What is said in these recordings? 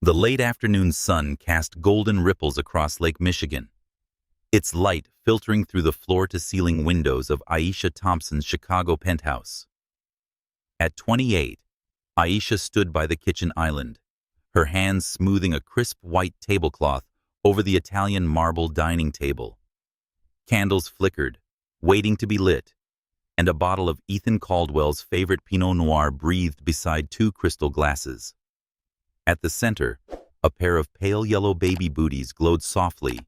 The late afternoon sun cast golden ripples across Lake Michigan, its light filtering through the floor-to-ceiling windows of Aisha Thompson's Chicago penthouse. At 28, Aisha stood by the kitchen island, her hands smoothing a crisp white tablecloth over the Italian marble dining table. Candles flickered, waiting to be lit, and a bottle of Ethan Caldwell's favorite Pinot Noir breathed beside two crystal glasses. At the center, a pair of pale yellow baby booties glowed softly,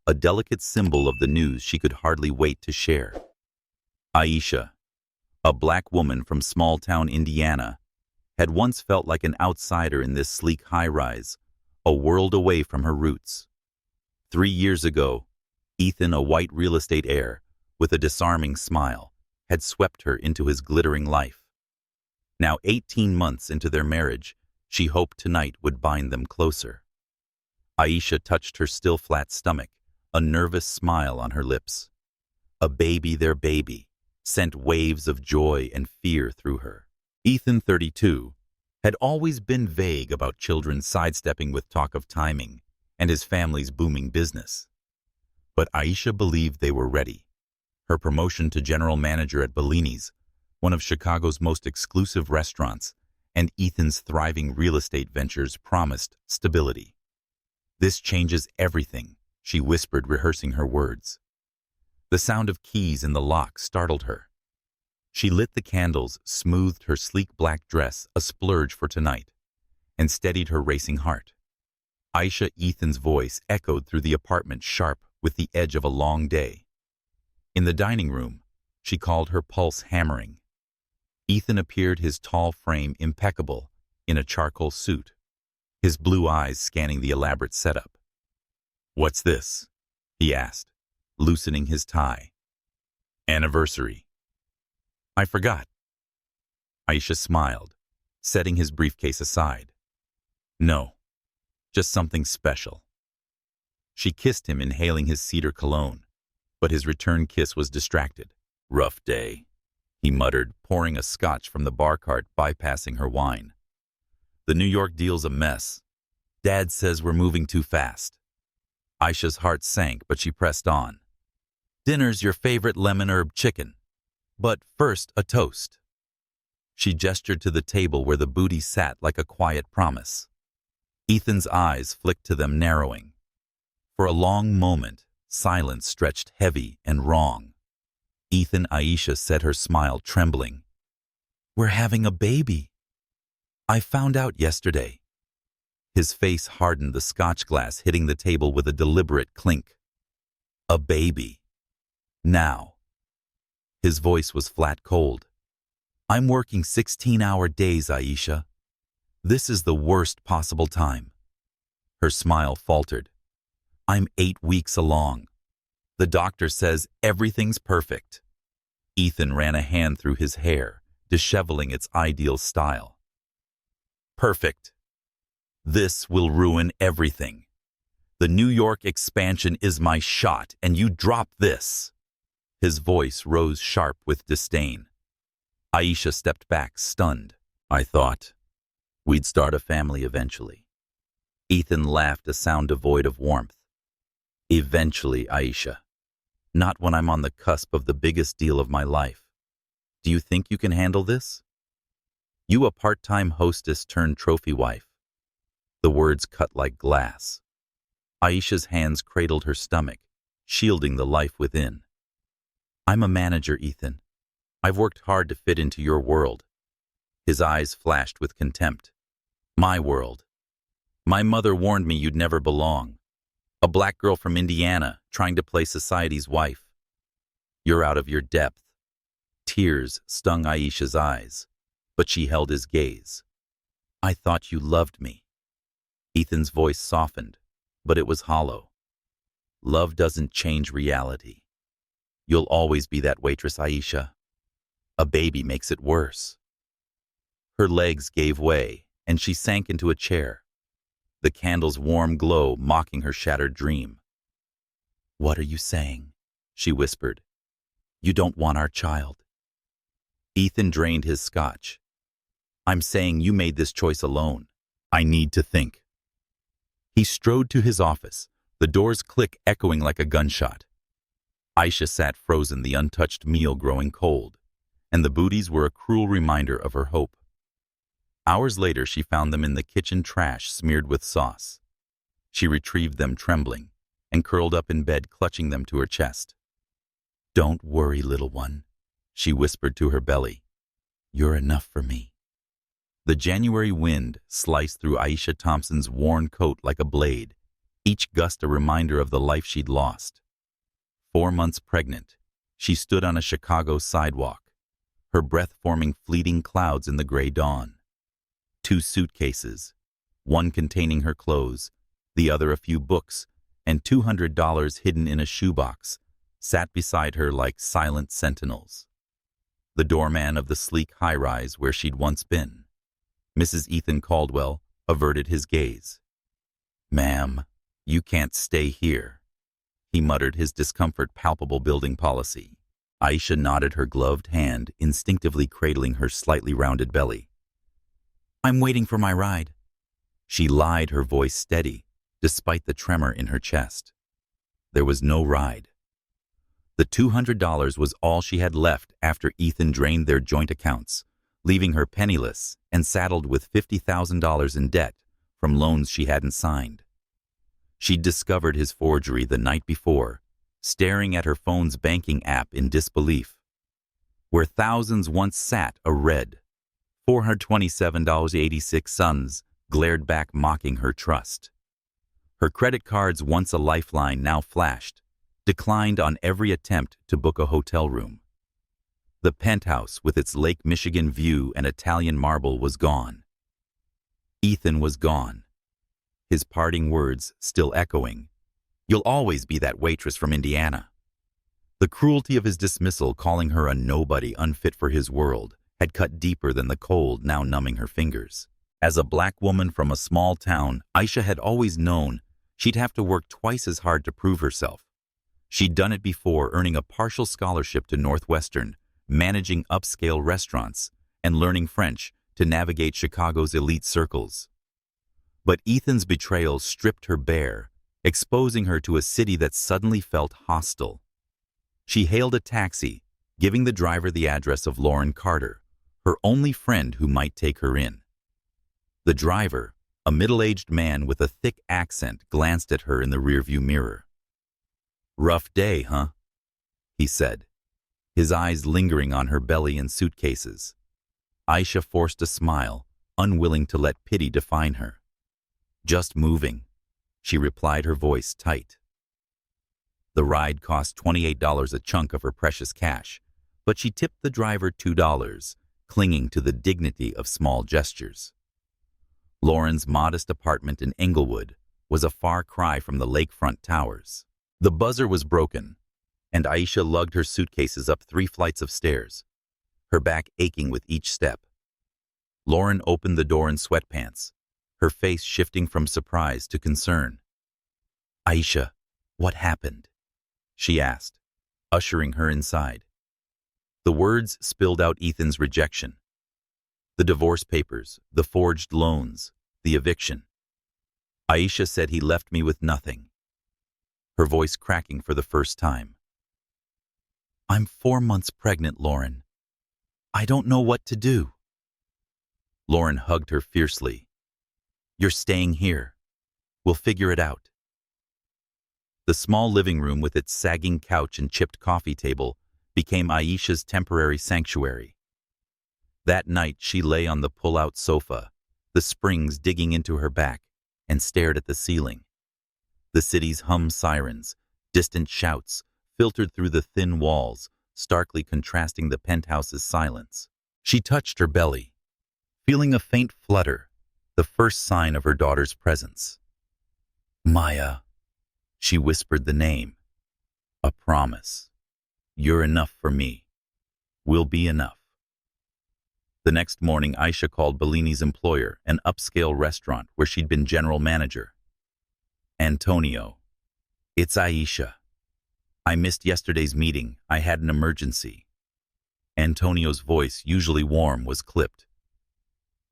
a delicate symbol of the news she could hardly wait to share. Aisha, a black woman from small-town Indiana, had once felt like an outsider in this sleek high-rise, a world away from her roots. 3 years ago, Ethan, a white real estate heir, with a disarming smile, had swept her into his glittering life. Now 18 months into their marriage, she hoped tonight would bind them closer. Aisha touched her still flat stomach, a nervous smile on her lips. A baby, their baby, sent waves of joy and fear through her. Ethan, 32, had always been vague about children sidestepping with talk of timing and his family's booming business. But Aisha believed they were ready. Her promotion to general manager at Bellini's, one of Chicago's most exclusive restaurants, and Ethan's thriving real estate ventures promised stability. "This changes everything," she whispered, rehearsing her words. The sound of keys in the lock startled her. She lit the candles, smoothed her sleek black dress a splurge for tonight, and steadied her racing heart. Aisha, Ethan's voice echoed through the apartment, sharp with the edge of a long day. In the dining room, she called her pulse hammering. Ethan appeared, his tall frame impeccable, in a charcoal suit, his blue eyes scanning the elaborate setup. "What's this?" he asked, loosening his tie. "Anniversary." "I forgot." Aisha smiled, setting his briefcase aside. "No, just something special." She kissed him, inhaling his cedar cologne, but his return kiss was distracted. "Rough day," he muttered, pouring a scotch from the bar cart, bypassing her wine. "The New York deal's a mess. Dad says we're moving too fast." Aisha's heart sank, but she pressed on. "Dinner's your favorite lemon herb chicken. But first, a toast." She gestured to the table where the booty sat like a quiet promise. Ethan's eyes flicked to them, narrowing. For a long moment, silence stretched heavy and wrong. "Ethan," Aisha said, her smile trembling. "We're having a baby. I found out yesterday." His face hardened, the scotch glass hitting the table with a deliberate clink. "A baby. Now." His voice was flat cold. "I'm working 16-hour days, Aisha. This is the worst possible time." Her smile faltered. "I'm 8 weeks along. The doctor says everything's perfect." Ethan ran a hand through his hair, disheveling its ideal style. "Perfect. This will ruin everything. The New York expansion is my shot, and you drop this." His voice rose sharp with disdain. Aisha stepped back, stunned. "I thought we'd start a family eventually." Ethan laughed, a sound devoid of warmth. "Eventually, Aisha. Not when I'm on the cusp of the biggest deal of my life. Do you think you can handle this? You, a part-time hostess turned trophy wife." The words cut like glass. Aisha's hands cradled her stomach, shielding the life within. "I'm a manager, Ethan. I've worked hard to fit into your world." His eyes flashed with contempt. "My world. My mother warned me you'd never belong. A black girl from Indiana trying to play society's wife. You're out of your depth." Tears stung Aisha's eyes, but she held his gaze. "I thought you loved me." Ethan's voice softened, but it was hollow. "Love doesn't change reality. You'll always be that waitress, Aisha. A baby makes it worse." Her legs gave way, and she sank into a chair, the candle's warm glow mocking her shattered dream. "What are you saying?" she whispered. "You don't want our child." Ethan drained his scotch. "I'm saying you made this choice alone. I need to think." He strode to his office, the door's click echoing like a gunshot. Aisha sat frozen, the untouched meal growing cold, and the booties were a cruel reminder of her hope. Hours later, she found them in the kitchen trash smeared with sauce. She retrieved them trembling and curled up in bed, clutching them to her chest. "Don't worry, little one," she whispered to her belly. "You're enough for me." The January wind sliced through Aisha Thompson's worn coat like a blade, each gust a reminder of the life she'd lost. 4 months pregnant, she stood on a Chicago sidewalk, her breath forming fleeting clouds in the gray dawn. 2 suitcases, one containing her clothes, the other a few books, and $200 hidden in a shoebox, sat beside her like silent sentinels. The doorman of the sleek high-rise where she'd once been, Mrs. Ethan Caldwell, averted his gaze. "Ma'am, you can't stay here," he muttered, his discomfort palpable. Building policy. Aisha nodded, her gloved hand instinctively cradling her slightly rounded belly. "I'm waiting for my ride." She lied, her voice steady, despite the tremor in her chest. There was no ride. The $200 was all she had left after Ethan drained their joint accounts, leaving her penniless and saddled with $50,000 in debt from loans she hadn't signed. She'd discovered his forgery the night before, staring at her phone's banking app in disbelief. Where thousands once sat, a red $427.86 sums glared back, mocking her trust. Her credit cards, once a lifeline, now flashed, declined on every attempt to book a hotel room. The penthouse with its Lake Michigan view and Italian marble was gone. Ethan was gone, his parting words still echoing, "You'll always be that waitress from Indiana." The cruelty of his dismissal, calling her a nobody unfit for his world, had cut deeper than the cold now numbing her fingers. As a black woman from a small town, Aisha had always known she'd have to work twice as hard to prove herself. She'd done it before, earning a partial scholarship to Northwestern, managing upscale restaurants, and learning French to navigate Chicago's elite circles. But Ethan's betrayal stripped her bare, exposing her to a city that suddenly felt hostile. She hailed a taxi, giving the driver the address of Lauren Carter, her only friend who might take her in. The driver, a middle-aged man with a thick accent, glanced at her in the rearview mirror. "Rough day, huh?" he said, his eyes lingering on her belly and suitcases. Aisha forced a smile, unwilling to let pity define her. "Just moving," she replied, her voice tight. The ride cost $28, a chunk of her precious cash, but she tipped the driver $2, clinging to the dignity of small gestures. Lauren's modest apartment in Englewood was a far cry from the lakefront towers. The buzzer was broken, and Aisha lugged her suitcases up 3 flights of stairs, her back aching with each step. Lauren opened the door in sweatpants, her face shifting from surprise to concern. "Aisha, what happened?" she asked, ushering her inside. The words spilled out Ethan's rejection. The divorce papers, the forged loans, the eviction. Aisha said he left me with nothing, her voice cracking for the first time. "I'm 4 months pregnant, Lauren. I don't know what to do." Lauren hugged her fiercely. "You're staying here. We'll figure it out." The small living room with its sagging couch and chipped coffee table became Aisha's temporary sanctuary. That night she lay on the pull-out sofa, the springs digging into her back, and stared at the ceiling. The city's hum sirens, distant shouts, filtered through the thin walls, starkly contrasting the penthouse's silence. She touched her belly, feeling a faint flutter, the first sign of her daughter's presence. "Maya," she whispered the name. "A promise. You're enough for me. We'll be enough." The next morning, Aisha called Bellini's employer, an upscale restaurant where she'd been general manager. "Antonio, it's Aisha. I missed yesterday's meeting. I had an emergency." Antonio's voice, usually warm, was clipped.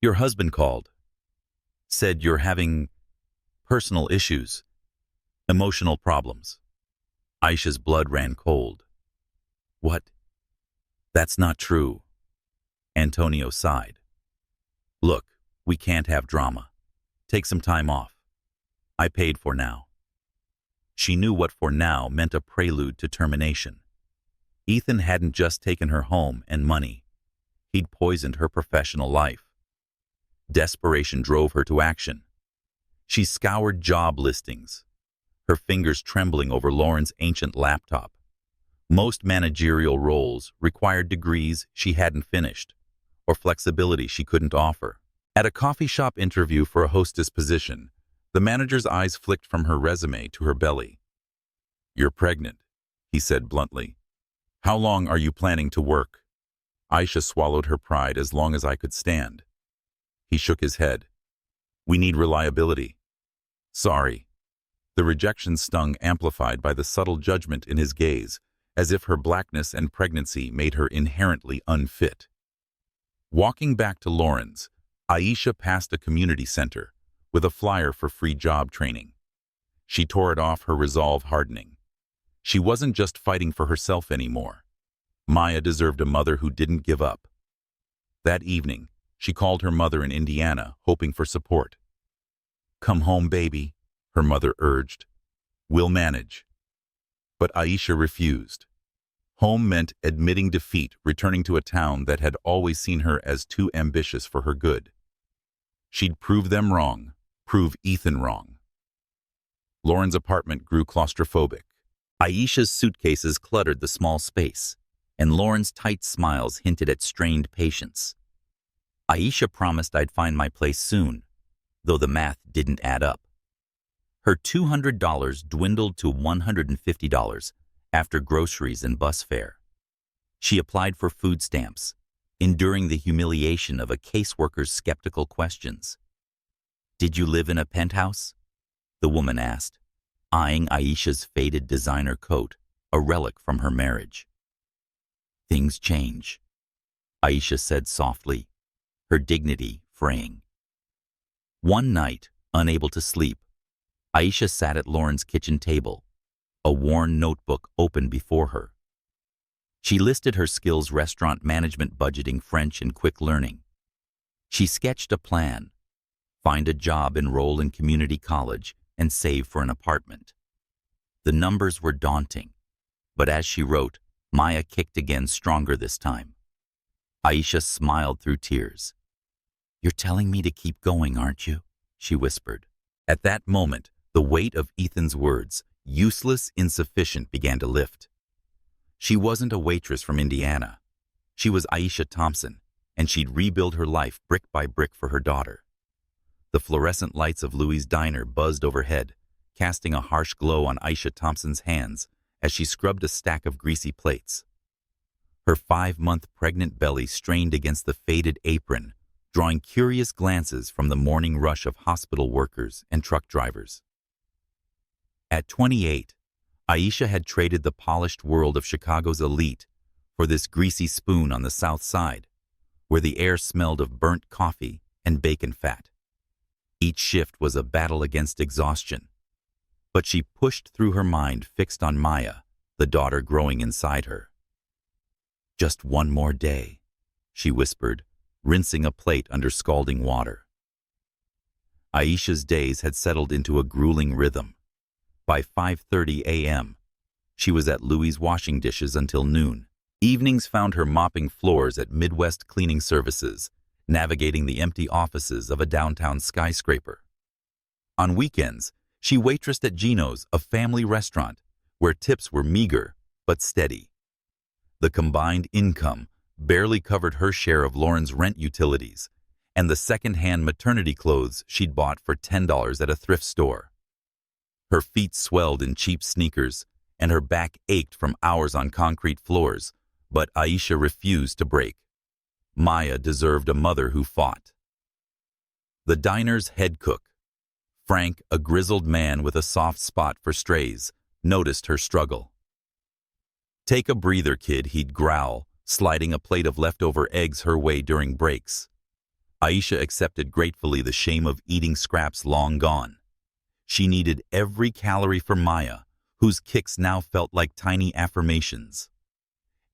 "Your husband called. Said you're having personal issues, emotional problems. Aisha's blood ran cold. What? That's not true. Antonio sighed. Look, we can't have drama. Take some time off. I paid for now. She knew what for now meant a prelude to termination. Ethan hadn't just taken her home and money. He'd poisoned her professional life. Desperation drove her to action. She scoured job listings, her fingers trembling over Lauren's ancient laptop. Most managerial roles required degrees she hadn't finished, or flexibility she couldn't offer. At a coffee shop interview for a hostess position, the manager's eyes flicked from her resume to her belly. You're pregnant, he said bluntly. How long are you planning to work? Aisha swallowed her pride as long as I could stand. He shook his head. We need reliability. Sorry. The rejection stung, amplified by the subtle judgment in his gaze, as if her blackness and pregnancy made her inherently unfit. Walking back to Lauren's, Aisha passed a community center with a flyer for free job training. She tore it off, her resolve hardening. She wasn't just fighting for herself anymore. Maya deserved a mother who didn't give up. That evening, she called her mother in Indiana, hoping for support. Come home, baby, her mother urged. We'll manage. But Aisha refused. Home meant admitting defeat, returning to a town that had always seen her as too ambitious for her good. She'd prove them wrong, prove Ethan wrong. Lauren's apartment grew claustrophobic. Aisha's suitcases cluttered the small space, and Lauren's tight smiles hinted at strained patience. Aisha promised I'd find my place soon, though the math didn't add up. Her $200 dwindled to $150 after groceries and bus fare. She applied for food stamps, enduring the humiliation of a caseworker's skeptical questions. Did you live in a penthouse? The woman asked, eyeing Aisha's faded designer coat, a relic from her marriage. Things change, Aisha said softly, her dignity fraying. One night, unable to sleep, Aisha sat at Lauren's kitchen table, a worn notebook open before her. She listed her skills: restaurant management, budgeting, French, and quick learning. She sketched a plan: find a job, enroll in community college, and save for an apartment. The numbers were daunting, but as she wrote, Maya kicked again, stronger this time. Aisha smiled through tears. You're telling me to keep going, aren't you? She whispered. At that moment, the weight of Ethan's words, useless, insufficient, began to lift. She wasn't a waitress from Indiana. She was Aisha Thompson, and she'd rebuild her life brick by brick for her daughter. The fluorescent lights of Louie's diner buzzed overhead, casting a harsh glow on Aisha Thompson's hands as she scrubbed a stack of greasy plates. Her 5-month pregnant belly strained against the faded apron, drawing curious glances from the morning rush of hospital workers and truck drivers. At 28, Aisha had traded the polished world of Chicago's elite for this greasy spoon on the South Side, where the air smelled of burnt coffee and bacon fat. Each shift was a battle against exhaustion, but she pushed through, her mind fixed on Maya, the daughter growing inside her. Just one more day, she whispered, rinsing a plate under scalding water. Aisha's days had settled into a grueling rhythm. By 5:30 a.m., she was at Louie's washing dishes until noon. Evenings found her mopping floors at Midwest Cleaning Services, navigating the empty offices of a downtown skyscraper. On weekends, she waitressed at Gino's, a family restaurant, where tips were meager but steady. The combined income barely covered her share of Lauren's rent, utilities, and the second-hand maternity clothes she'd bought for $10 at a thrift store. Her feet swelled in cheap sneakers, and her back ached from hours on concrete floors, but Aisha refused to break. Maya deserved a mother who fought. The diner's head cook, Frank, a grizzled man with a soft spot for strays, noticed her struggle. "Take a breather, kid," he'd growl, sliding a plate of leftover eggs her way during breaks. Aisha accepted gratefully, the shame of eating scraps long gone. She needed every calorie for Maya, whose kicks now felt like tiny affirmations.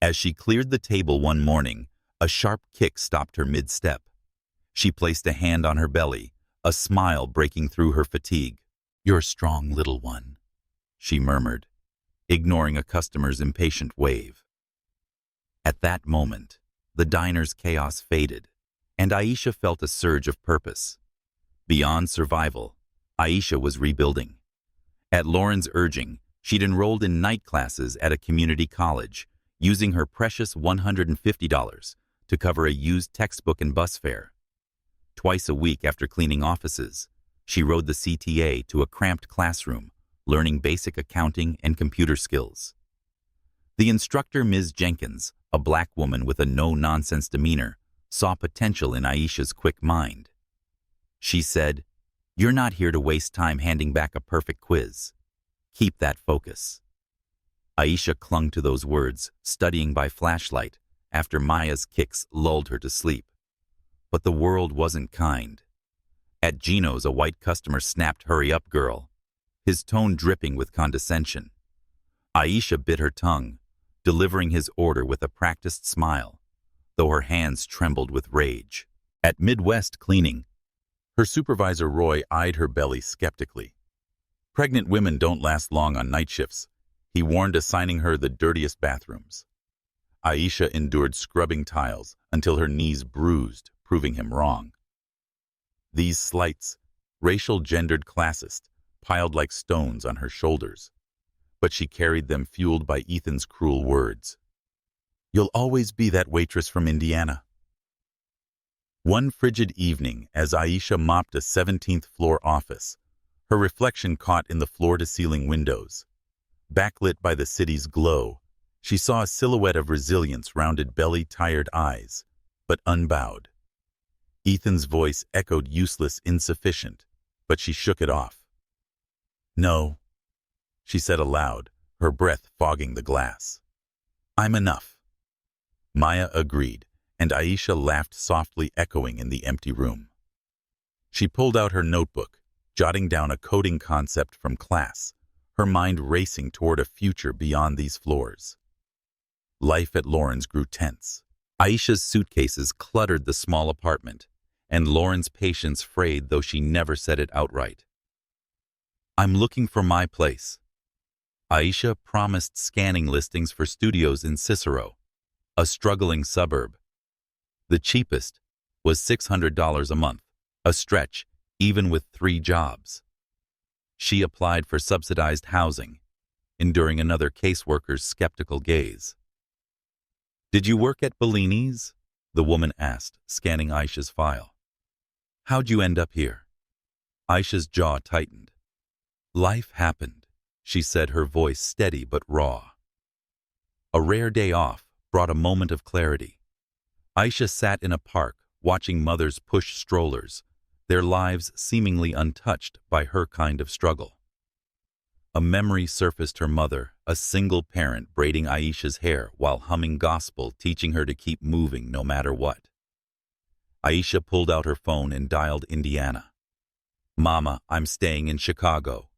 As she cleared the table one morning, a sharp kick stopped her mid-step. She placed a hand on her belly, a smile breaking through her fatigue. "You're strong, little one," she murmured, ignoring a customer's impatient wave. At that moment, the diner's chaos faded, and Aisha felt a surge of purpose. Beyond survival, Aisha was rebuilding. At Lauren's urging, she'd enrolled in night classes at a community college, using her precious $150 to cover a used textbook and bus fare. Twice a week after cleaning offices, she rode the CTA to a cramped classroom, learning basic accounting and computer skills. The instructor, Ms. Jenkins, a black woman with a no-nonsense demeanor, saw potential in Aisha's quick mind. She said, "You're not here to waste time handing back a perfect quiz. Keep that focus." Aisha clung to those words, studying by flashlight, after Maya's kicks lulled her to sleep. But the world wasn't kind. At Gino's, a white customer snapped, "Hurry up, girl," his tone dripping with condescension. Aisha bit her tongue, delivering his order with a practiced smile, though her hands trembled with rage. At Midwest Cleaning, her supervisor Roy eyed her belly skeptically. "Pregnant women don't last long on night shifts," he warned, assigning her the dirtiest bathrooms. Aisha endured scrubbing tiles until her knees bruised, proving him wrong. These slights, racial, gendered, classist, piled like stones on her shoulders, but she carried them, fueled by Ethan's cruel words. "You'll always be that waitress from Indiana." One frigid evening, as Aisha mopped a 17th floor office, her reflection caught in the floor-to-ceiling windows. Backlit by the city's glow, she saw a silhouette of resilience, rounded belly, tired eyes, but unbowed. Ethan's voice echoed, useless, insufficient, but she shook it off. "No," she said aloud, her breath fogging the glass. "I'm enough." Maya agreed, and Aisha laughed softly, echoing in the empty room. She pulled out her notebook, jotting down a coding concept from class, her mind racing toward a future beyond these floors. Life at Lauren's grew tense. Aisha's suitcases cluttered the small apartment, and Lauren's patience frayed, though she never said it outright. "I'm looking for my place." Aisha promised scanning listings for studios in Cicero, a struggling suburb. The cheapest was $600 a month, a stretch even with 3 jobs. She applied for subsidized housing, enduring another caseworker's skeptical gaze. "Did you work at Bellini's?" the woman asked, scanning Aisha's file. "How'd you end up here?" Aisha's jaw tightened. "Life happened," she said, her voice steady but raw. A rare day off brought a moment of clarity. Aisha sat in a park, watching mothers push strollers, their lives seemingly untouched by her kind of struggle. A memory surfaced, her mother, a single parent, braiding Aisha's hair while humming gospel, teaching her to keep moving no matter what. Aisha pulled out her phone and dialed Indiana. "Mama, I'm staying in Chicago,"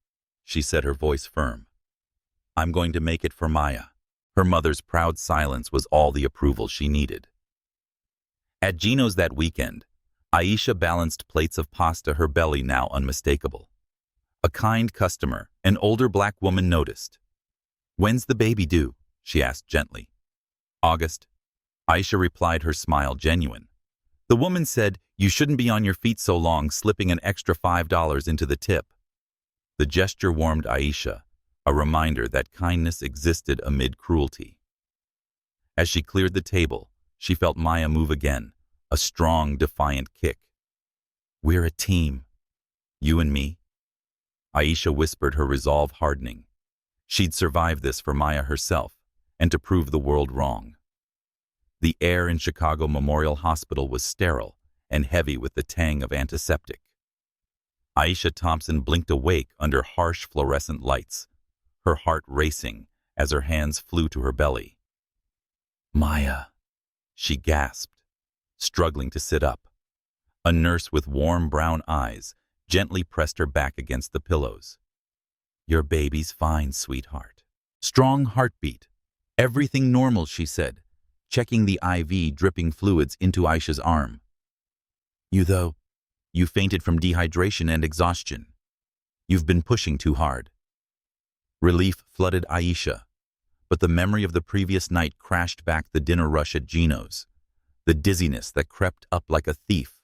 she said, her voice firm. "I'm going to make it for Maya." Her mother's proud silence was all the approval she needed. At Gino's that weekend, Aisha balanced plates of pasta, her belly now unmistakable. A kind customer, an older black woman, noticed. "When's the baby due?" she asked gently. "August." Aisha replied, her smile genuine. The woman said, "You shouldn't be on your feet so long," slipping an extra $5 into the tip. The gesture warmed Aisha, a reminder that kindness existed amid cruelty. As she cleared the table, she felt Maya move again, a strong, defiant kick. "We're a team. You and me." Aisha whispered, her resolve hardening. She'd survive this for Maya herself, and to prove the world wrong. The air in Chicago Memorial Hospital was sterile and heavy with the tang of antiseptic. Aisha Thompson blinked awake under harsh fluorescent lights, her heart racing as her hands flew to her belly. "Maya," she gasped, struggling to sit up. A nurse with warm brown eyes gently pressed her back against the pillows. "Your baby's fine, sweetheart." Strong heartbeat. "Everything normal," she said, checking the IV dripping fluids into Aisha's arm. You fainted from dehydration and exhaustion. You've been pushing too hard." Relief flooded Aisha, but the memory of the previous night crashed back: the dinner rush at Gino's, the dizziness that crept up like a thief,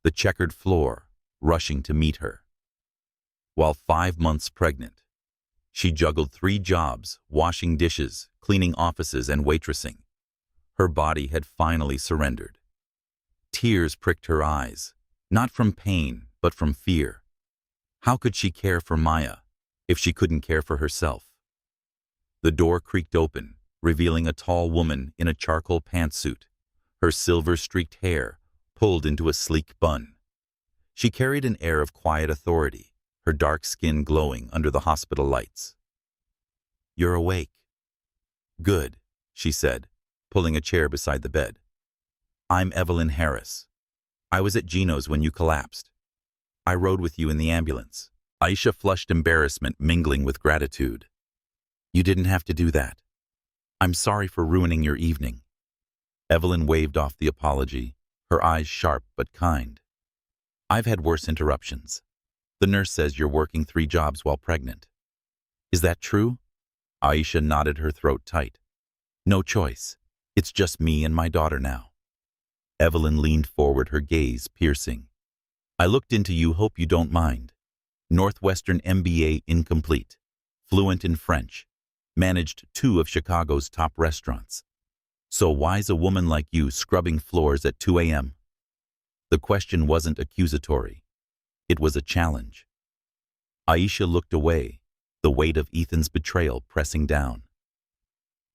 the checkered floor rushing to meet her. While 5 months pregnant, she juggled 3 jobs, washing dishes, cleaning offices, and waitressing. Her body had finally surrendered. Tears pricked her eyes, not from pain, but from fear. How could she care for Maya if she couldn't care for herself? The door creaked open, revealing a tall woman in a charcoal pantsuit, her silver-streaked hair pulled into a sleek bun. She carried an air of quiet authority, her dark skin glowing under the hospital lights. "You're awake." "Good," she said, pulling a chair beside the bed. "I'm Evelyn Harris. I was at Gino's when you collapsed. I rode with you in the ambulance." Aisha flushed embarrassment mingling with gratitude. "You didn't have to do that. I'm sorry for ruining your evening." Evelyn waved off the apology, her eyes sharp but kind. "I've had worse interruptions. The nurse says you're working 3 jobs while pregnant." "Is that true?" Aisha nodded, her throat tight. "No choice. It's just me and my daughter now." Evelyn leaned forward, her gaze piercing. "I looked into you, hope you don't mind. Northwestern MBA incomplete, fluent in French, managed 2 of Chicago's top restaurants. So why's a woman like you scrubbing floors at 2 a.m.? The question wasn't accusatory. It was a challenge. Aisha looked away, the weight of Ethan's betrayal pressing down.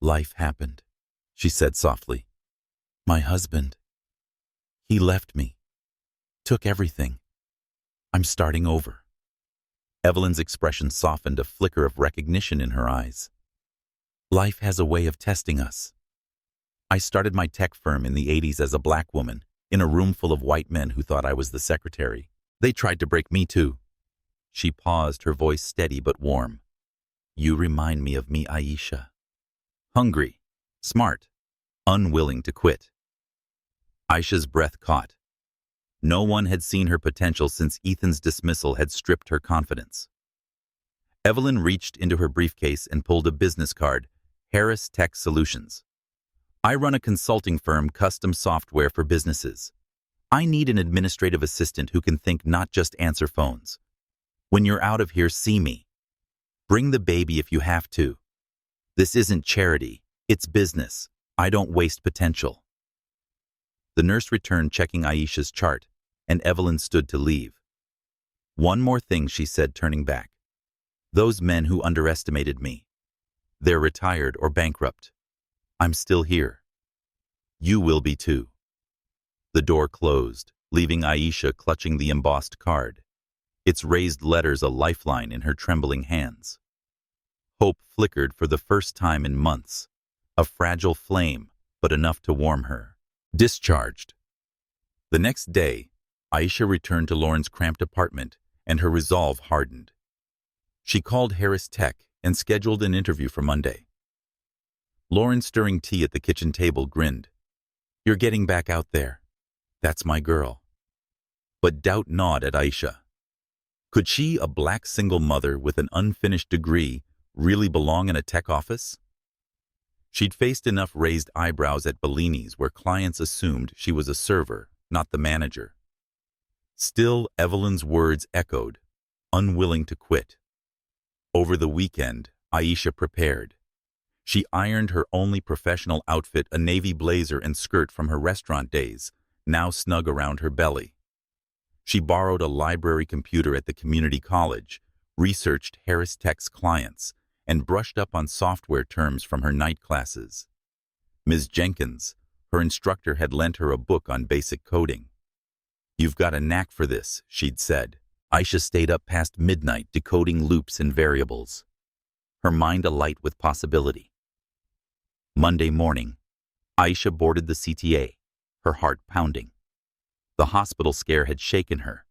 "Life happened," she said softly. "My husband. He left me. Took everything. I'm starting over." Evelyn's expression softened, a flicker of recognition in her eyes. "Life has a way of testing us. I started my tech firm in the 80s as a black woman, in a room full of white men who thought I was the secretary. They tried to break me too." She paused, her voice steady but warm. "You remind me of me, Aisha. Hungry, smart, unwilling to quit." Aisha's breath caught. No one had seen her potential since Ethan's dismissal had stripped her confidence. Evelyn reached into her briefcase and pulled a business card, Harris Tech Solutions. "I run a consulting firm, custom software for businesses. I need an administrative assistant who can think, not just answer phones. When you're out of here, see me. Bring the baby if you have to. This isn't charity, it's business. I don't waste potential." The nurse returned, checking Aisha's chart, and Evelyn stood to leave. "One more thing," she said, turning back. "Those men who underestimated me. They're retired or bankrupt. I'm still here. You will be too." The door closed, leaving Aisha clutching the embossed card, its raised letters a lifeline in her trembling hands. Hope flickered for the first time in months, a fragile flame, but enough to warm her. Discharged. The next day, Aisha returned to Lauren's cramped apartment, and her resolve hardened. She called Harris Tech and scheduled an interview for Monday. Lauren, stirring tea at the kitchen table, grinned. "You're getting back out there. That's my girl." But doubt gnawed at Aisha. Could she, a black single mother with an unfinished degree, really belong in a tech office? She'd faced enough raised eyebrows at Bellini's, where clients assumed she was a server, not the manager. Still, Evelyn's words echoed, unwilling to quit. Over the weekend, Aisha prepared. She ironed her only professional outfit, a navy blazer and skirt from her restaurant days, now snug around her belly. She borrowed a library computer at the community college, researched Harris Tech's clients, and brushed up on software terms from her night classes. Ms. Jenkins, her instructor, had lent her a book on basic coding. "You've got a knack for this," she'd said. Aisha stayed up past midnight decoding loops and variables, her mind alight with possibility. Monday morning, Aisha boarded the CTA, her heart pounding. The hospital scare had shaken her.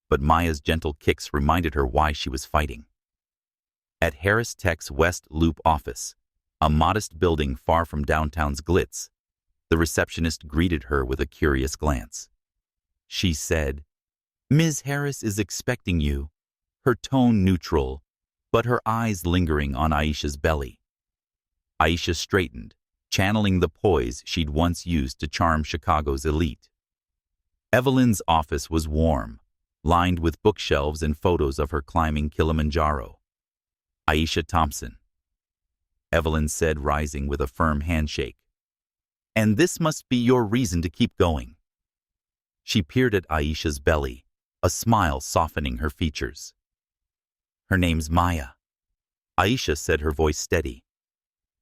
but Maya's gentle kicks reminded her why she was fighting. At Harris Tech's West Loop office, a modest building far from downtown's glitz, the receptionist greeted her with a curious glance. She said, "Ms. Harris is expecting you," her tone neutral, but her eyes lingering on Aisha's belly. Aisha straightened, channeling the poise she'd once used to charm Chicago's elite. Evelyn's office was warm, lined with bookshelves and photos of her climbing Kilimanjaro. "Aisha Thompson," Evelyn said, rising with a firm handshake. "And this must be your reason to keep going." She peered at Aisha's belly, a smile softening her features. "Her name's Maya," Aisha said, her voice steady.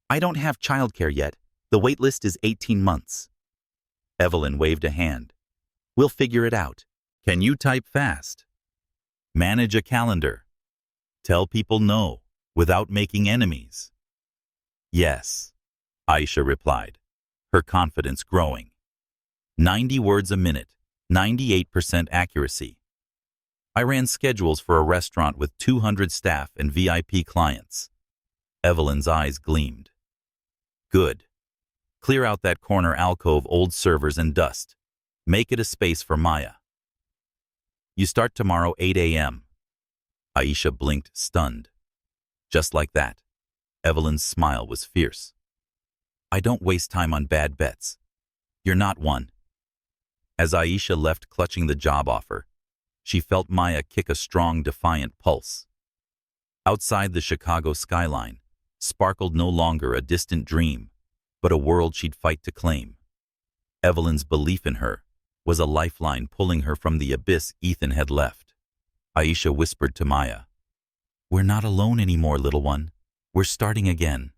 "I don't have childcare yet. The wait list is 18 months. Evelyn waved a hand. "We'll figure it out. Can you type fast? Manage a calendar. Tell people no, without making enemies?" "Yes," Aisha replied, her confidence growing. 90 words a minute, 98% accuracy. "I ran schedules for a restaurant with 200 staff and VIP clients." Evelyn's eyes gleamed. "Good. Clear out that corner alcove, old servers and dust. Make it a space for Maya. You start tomorrow 8 a.m. Aisha blinked, stunned. Just like that. Evelyn's smile was fierce. "I don't waste time on bad bets. You're not one." As Aisha left clutching the job offer, she felt Maya kick a strong, defiant pulse. Outside the Chicago skyline sparkled no longer a distant dream, but a world she'd fight to claim. Evelyn's belief in her was a lifeline pulling her from the abyss Ethan had left. Aisha whispered to Maya, "We're not alone anymore, little one. We're starting again."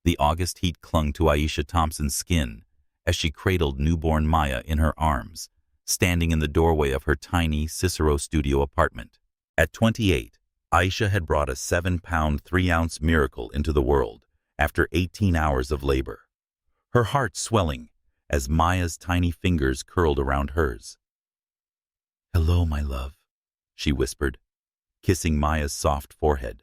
The August heat clung to Aisha Thompson's skin as she cradled newborn Maya in her arms, standing in the doorway of her tiny Cicero studio apartment. At 28, Aisha had brought a 7-pound, 3-ounce miracle into the world after 18 hours of labor, her heart swelling as Maya's tiny fingers curled around hers. "Hello, my love," she whispered, kissing Maya's soft forehead.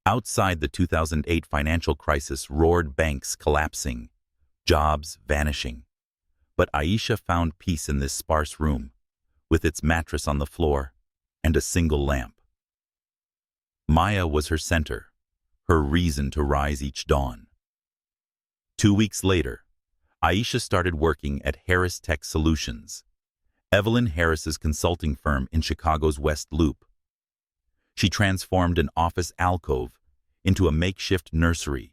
Outside, the 2008 financial crisis roared, banks collapsing, jobs vanishing. But Aisha found peace in this sparse room, with its mattress on the floor and a single lamp. Maya was her center, her reason to rise each dawn. 2 weeks later, Aisha started working at Harris Tech Solutions, Evelyn Harris's consulting firm in Chicago's West Loop. She transformed an office alcove into a makeshift nursery,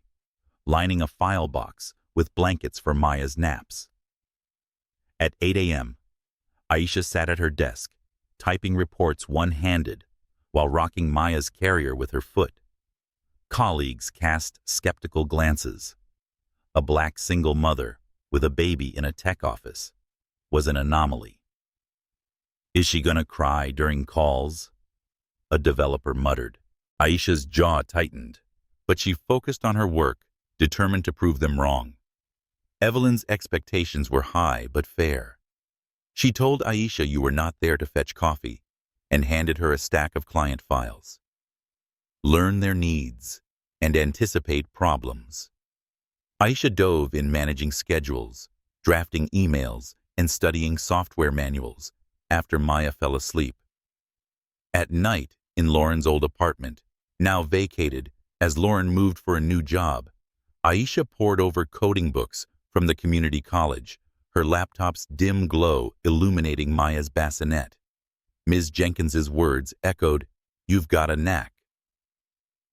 lining a file box with blankets for Maya's naps. At 8 a.m., Aisha sat at her desk, typing reports one-handed while rocking Maya's carrier with her foot. Colleagues cast skeptical glances. A black single mother with a baby in a tech office was an anomaly. "Is she gonna cry during calls?" a developer muttered. Aisha's jaw tightened, but she focused on her work, determined to prove them wrong. Evelyn's expectations were high but fair. She told Aisha you were not there to fetch coffee and handed her a stack of client files. Learn their needs and anticipate problems. Aisha dove in managing schedules, drafting emails, and studying software manuals after Maya fell asleep. At night, in Lauren's old apartment, now vacated as Lauren moved for a new job, Aisha pored over coding books from the community college, her laptop's dim glow illuminating Maya's bassinet. Ms. Jenkins's words echoed, "You've got a knack."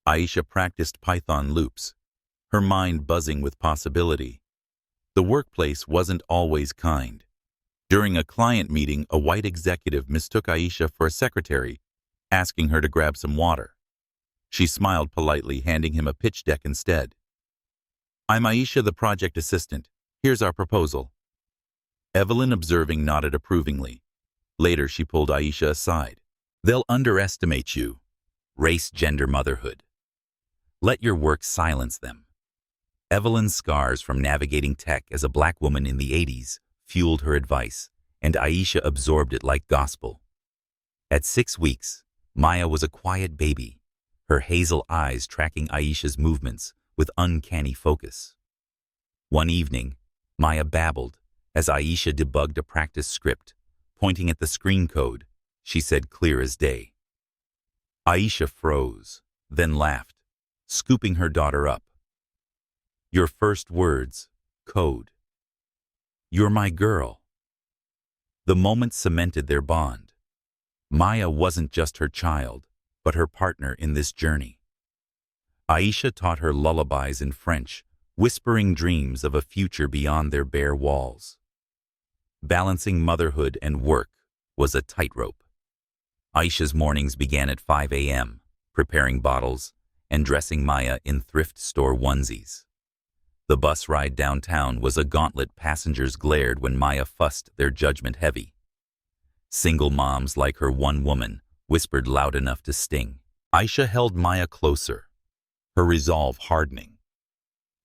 Aisha practiced Python loops, her mind buzzing with possibility. The workplace wasn't always kind. During a client meeting, a white executive mistook Aisha for a secretary, asking her to grab some water. She smiled politely, handing him a pitch deck instead. "I'm Aisha, the project assistant. Here's our proposal." Evelyn, observing, nodded approvingly. Later, she pulled Aisha aside. "They'll underestimate you. Race, gender, motherhood. Let your work silence them." Evelyn's scars from navigating tech as a black woman in the 80s fueled her advice, and Aisha absorbed it like gospel. At 6 weeks, Maya was a quiet baby, her hazel eyes tracking Aisha's movements with uncanny focus. One evening, Maya babbled as Aisha debugged a practice script. Pointing at the screen code, she said clear as day. Aisha froze, then laughed, scooping her daughter up. "Your first words, code. You're my girl." The moment cemented their bond. Maya wasn't just her child, but her partner in this journey. Aisha taught her lullabies in French, whispering dreams of a future beyond their bare walls. Balancing motherhood and work was a tightrope. Aisha's mornings began at 5 a.m., preparing bottles and dressing Maya in thrift store onesies. The bus ride downtown was a gauntlet. Passengers glared when Maya fussed, their judgment heavy. Single moms like her one woman whispered loud enough to sting. Aisha held Maya closer, her resolve hardening.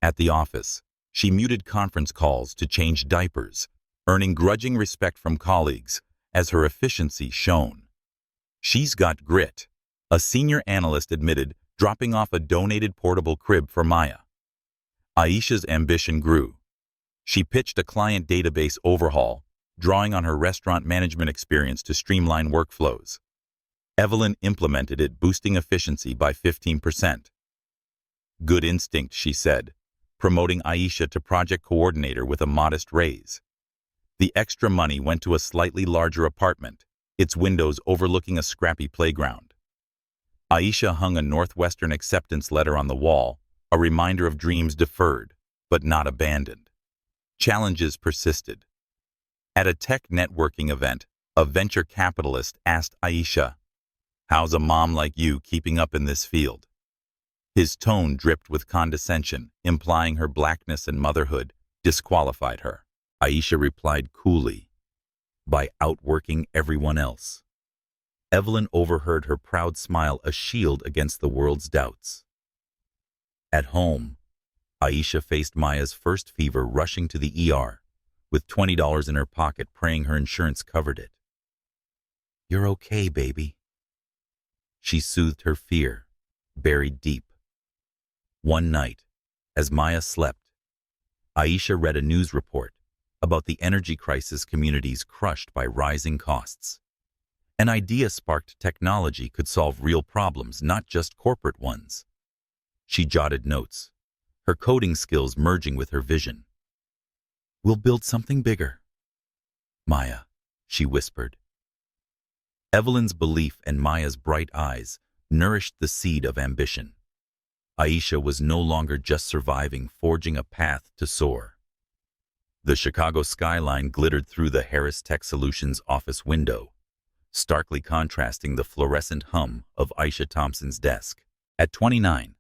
At the office, she muted conference calls to change diapers, earning grudging respect from colleagues as her efficiency shone. "She's got grit," a senior analyst admitted, dropping off a donated portable crib for Maya. Aisha's ambition grew. She pitched a client database overhaul, drawing on her restaurant management experience to streamline workflows. Evelyn implemented it, boosting efficiency by 15%. "Good instinct," she said, promoting Aisha to project coordinator with a modest raise. The extra money went to a slightly larger apartment, its windows overlooking a scrappy playground. Aisha hung a Northwestern acceptance letter on the wall, a reminder of dreams deferred, but not abandoned. Challenges persisted. At a tech networking event, a venture capitalist asked Aisha, "How's a mom like you keeping up in this field?" His tone dripped with condescension, implying her blackness and motherhood disqualified her. Aisha replied coolly, "By outworking everyone else." Evelyn overheard her proud smile, a shield against the world's doubts. At home, Aisha faced Maya's first fever, rushing to the ER, with $20 in her pocket, praying her insurance covered it. "You're okay, baby." She soothed her fear, buried deep. One night, as Maya slept, Aisha read a news report about the energy crisis communities crushed by rising costs. An idea sparked. Technology could solve real problems, not just corporate ones. She jotted notes, her coding skills merging with her vision. "We'll build something bigger, Maya," she whispered. Evelyn's belief and Maya's bright eyes nourished the seed of ambition. Aisha was no longer just surviving, forging a path to soar. The Chicago skyline glittered through the Harris Tech Solutions office window, starkly contrasting the fluorescent hum of Aisha Thompson's desk. At 29,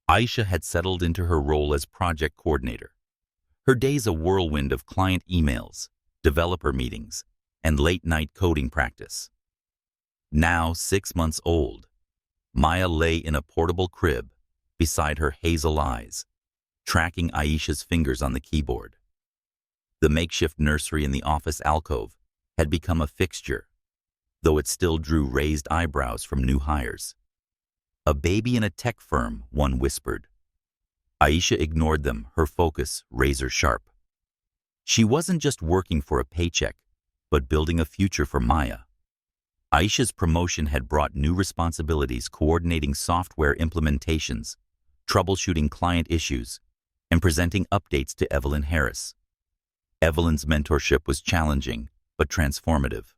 Aisha had settled into her role as project coordinator. Her days a whirlwind of client emails, developer meetings, and late-night coding practice. Now 6 months old, Maya lay in a portable crib beside her hazel eyes, tracking Aisha's fingers on the keyboard. The makeshift nursery in the office alcove had become a fixture, though it still drew raised eyebrows from new hires. "A baby in a tech firm," one whispered. Aisha ignored them, her focus razor sharp. She wasn't just working for a paycheck, but building a future for Maya. Aisha's promotion had brought new responsibilities, coordinating software implementations, troubleshooting client issues, and presenting updates to Evelyn Harris. Evelyn's mentorship was challenging, but transformative.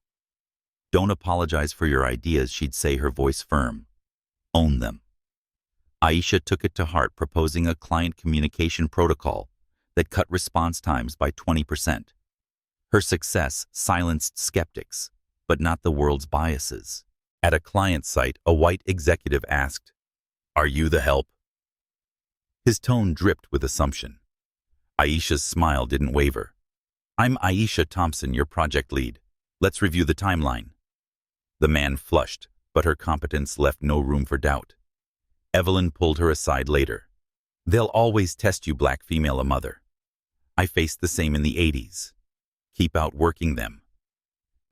"Don't apologize for your ideas," she'd say, her voice firm. "Own them." Aisha took it to heart, proposing a client communication protocol that cut response times by 20%. Her success silenced skeptics, but not the world's biases. At a client site, a white executive asked, "Are you the help?" His tone dripped with assumption. Aisha's smile didn't waver. "I'm Aisha Thompson, your project lead. Let's review the timeline." The man flushed, but her competence left no room for doubt. Evelyn pulled her aside later. "They'll always test you, black female, a mother. I faced the same in the 80s. Keep outworking them."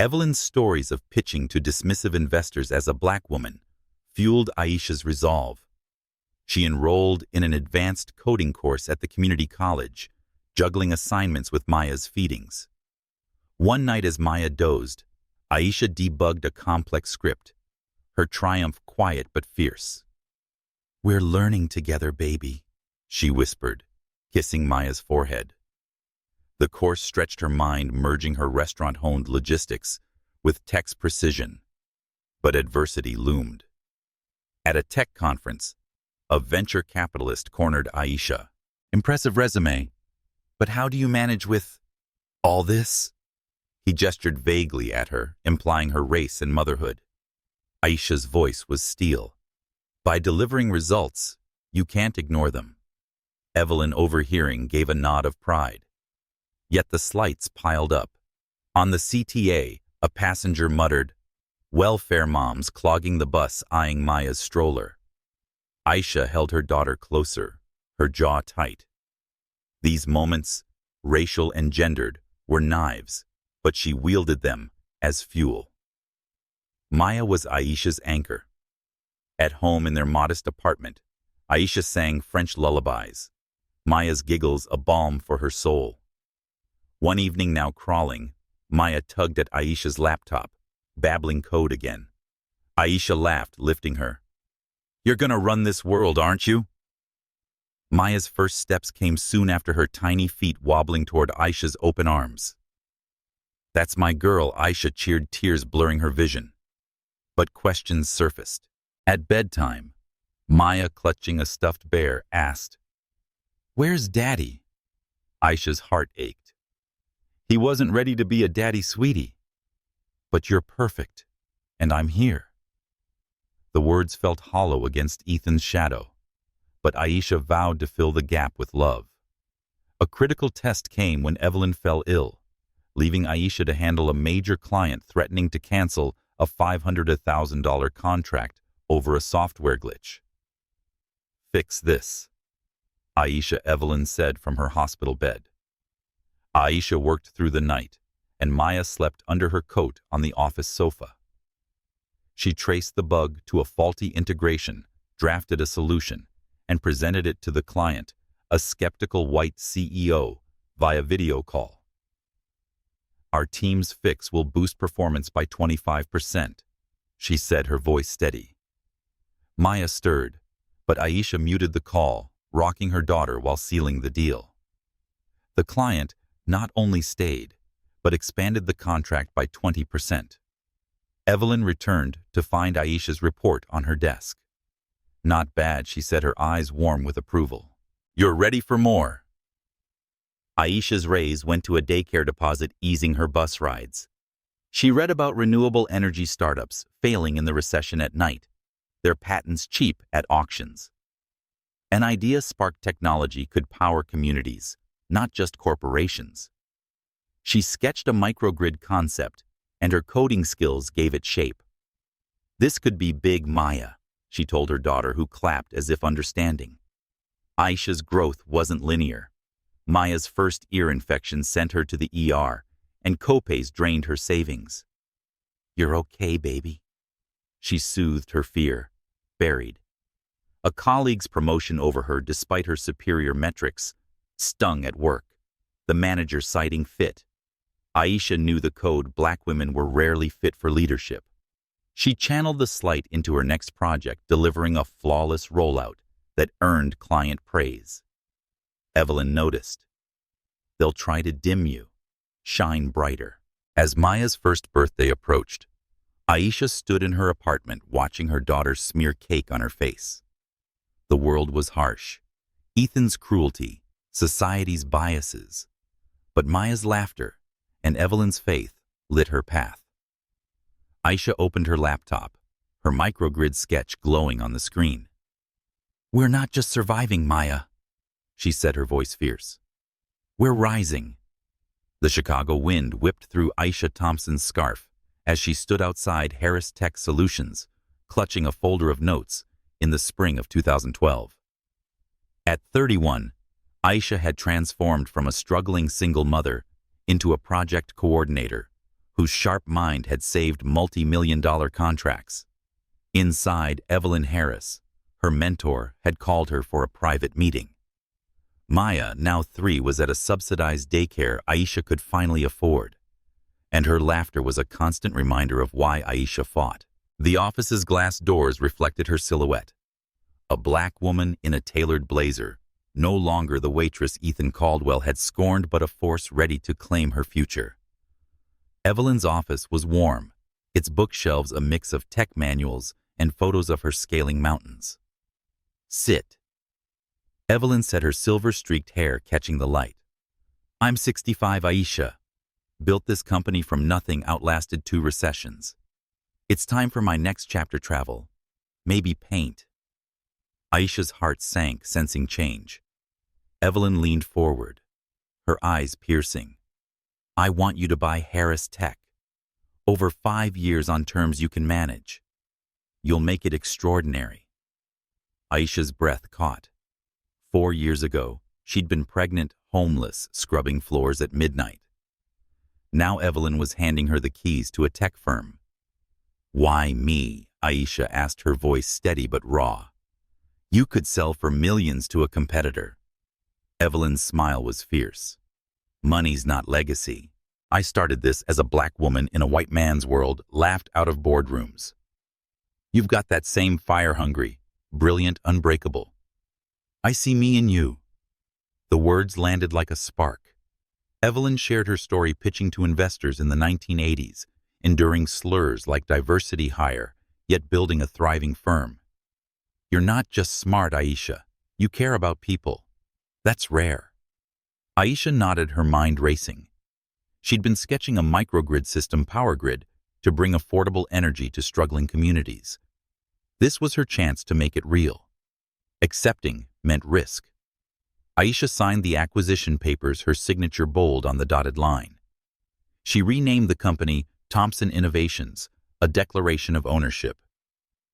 Evelyn's stories of pitching to dismissive investors as a black woman fueled Aisha's resolve. She enrolled in an advanced coding course at the community college, juggling assignments with Maya's feedings. One night as Maya dozed, Aisha debugged a complex script, her triumph quiet but fierce. "We're learning together, baby," she whispered, kissing Maya's forehead. The course stretched her mind, merging her restaurant-honed logistics with tech's precision. But adversity loomed. At a tech conference, a venture capitalist cornered Aisha. "Impressive resume, but how do you manage with all this?" He gestured vaguely at her, implying her race and motherhood. Aisha's voice was steel. "By delivering results, you can't ignore them." Evelyn, overhearing, gave a nod of pride. Yet the slights piled up. On the CTA, a passenger muttered, "Welfare moms clogging the bus, eyeing Maya's stroller." Aisha held her daughter closer, her jaw tight. These moments, racial and gendered, were knives, but she wielded them as fuel. Maya was Aisha's anchor. At home in their modest apartment, Aisha sang French lullabies, Maya's giggles a balm for her soul. One evening, now crawling, Maya tugged at Aisha's laptop, babbling code again. Aisha laughed, lifting her. "You're gonna run this world, aren't you?" Maya's first steps came soon after, her tiny feet wobbling toward Aisha's open arms. "That's my girl," Aisha cheered, tears blurring her vision. But questions surfaced. At bedtime, Maya, clutching a stuffed bear, asked, "Where's Daddy?" Aisha's heart ached. "He wasn't ready to be a daddy, sweetie. But you're perfect, and I'm here." The words felt hollow against Ethan's shadow, but Aisha vowed to fill the gap with love. A critical test came when Evelyn fell ill, leaving Aisha to handle a major client threatening to cancel a $500,000 contract over a software glitch. "Fix this," Aisha, Evelyn said from her hospital bed. Aisha worked through the night, and Maya slept under her coat on the office sofa. She traced the bug to a faulty integration, drafted a solution, and presented it to the client, a skeptical white CEO, via video call. "Our team's fix will boost performance by 25%, she said, her voice steady. Maya stirred, but Aisha muted the call, rocking her daughter while sealing the deal. The client not only stayed, but expanded the contract by 20%. Evelyn returned to find Aisha's report on her desk. "Not bad," she said, her eyes warm with approval. "You're ready for more." Aisha's raise went to a daycare deposit, easing her bus rides. She read about renewable energy startups failing in the recession at night, their patents cheap at auctions. An idea sparked technology could power communities, not just corporations. She sketched a microgrid concept, and her coding skills gave it shape. "This could be big, Maya," she told her daughter, who clapped as if understanding. Aisha's growth wasn't linear. Maya's first ear infection sent her to the ER, and copays drained her savings. "You're okay, baby." She soothed her fear, buried. A colleague's promotion over her, despite her superior metrics, stung at work, the manager citing fit. Aisha knew the code: black women were rarely fit for leadership. She channeled the slight into her next project, delivering a flawless rollout that earned client praise. Evelyn noticed. "They'll try to dim you. Shine brighter." As Maya's first birthday approached, Aisha stood in her apartment watching her daughter smear cake on her face. The world was harsh. Ethan's cruelty, society's biases. But Maya's laughter and Evelyn's faith lit her path. Aisha opened her laptop, her microgrid sketch glowing on the screen. "We're not just surviving, Maya," she said, her voice fierce. "We're rising." The Chicago wind whipped through Aisha Thompson's scarf as she stood outside Harris Tech Solutions, clutching a folder of notes in the spring of 2012. At 31, Aisha had transformed from a struggling single mother into a project coordinator, whose sharp mind had saved multi-million-dollar contracts. Inside, Evelyn Harris, her mentor, had called her for a private meeting. Maya, now 3, was at a subsidized daycare Aisha could finally afford, and her laughter was a constant reminder of why Aisha fought. The office's glass doors reflected her silhouette. A black woman in a tailored blazer, no longer the waitress Ethan Caldwell had scorned, but a force ready to claim her future. Evelyn's office was warm, its bookshelves a mix of tech manuals and photos of her scaling mountains. "Sit." Evelyn said, her silver-streaked hair catching the light. "I'm 65, Aisha. Built this company from nothing, outlasted 2 recessions. It's time for my next chapter. Travel. Maybe paint." Aisha's heart sank, sensing change. Evelyn leaned forward, her eyes piercing. "I want you to buy Harris Tech. Over 5 years on terms you can manage. You'll make it extraordinary." Aisha's breath caught. 4 years ago, she'd been pregnant, homeless, scrubbing floors at midnight. Now Evelyn was handing her the keys to a tech firm. "Why me?" Aisha asked, her voice steady but raw. "You could sell for millions to a competitor." Evelyn's smile was fierce. "Money's not legacy. I started this as a black woman in a white man's world, laughed out of boardrooms. You've got that same fire-hungry, brilliant, unbreakable. I see me in you." The words landed like a spark. Evelyn shared her story pitching to investors in the 1980s, enduring slurs like diversity hire, yet building a thriving firm. "You're not just smart, Aisha. You care about people. That's rare." Aisha nodded, her mind racing. She'd been sketching a microgrid system, power grid, to bring affordable energy to struggling communities. This was her chance to make it real. Accepting meant risk. Aisha signed the acquisition papers, her signature bold on the dotted line. She renamed the company Thompson Innovations, a declaration of ownership.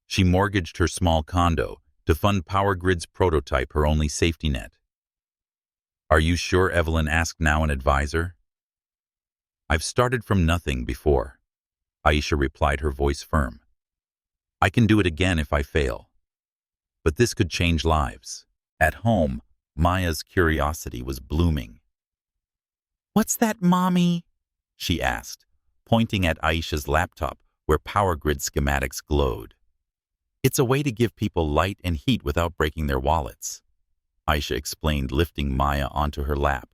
She mortgaged her small condo to fund Power Grid's prototype, her only safety net. "Are you sure?" Evelyn asked, now an advisor. "I've started from nothing before," Aisha replied, her voice firm. "I can do it again if I fail. But this could change lives." At home, Maya's curiosity was blooming. "What's that, Mommy?" she asked, pointing at Aisha's laptop where Power Grid schematics glowed. "It's a way to give people light and heat without breaking their wallets," Aisha explained, lifting Maya onto her lap.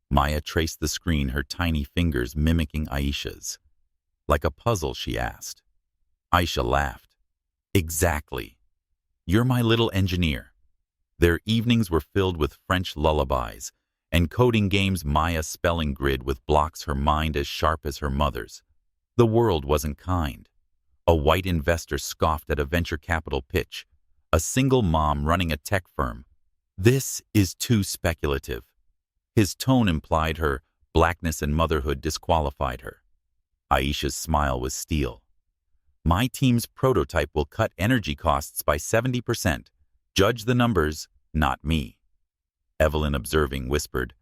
Maya traced the screen, her tiny fingers mimicking Aisha's. "Like a puzzle?" she asked. Aisha laughed. "Exactly. You're my little engineer." Their evenings were filled with French lullabies and coding games, Maya spelling grid with blocks, her mind as sharp as her mother's. The world wasn't kind. A white investor scoffed at a venture capital pitch. A single mom running a tech firm. "This is too speculative." His tone implied her blackness, and motherhood disqualified her. Aisha's smile was steel. "My team's prototype will cut energy costs by 70%. Judge the numbers, not me." Evelyn, observing, whispered,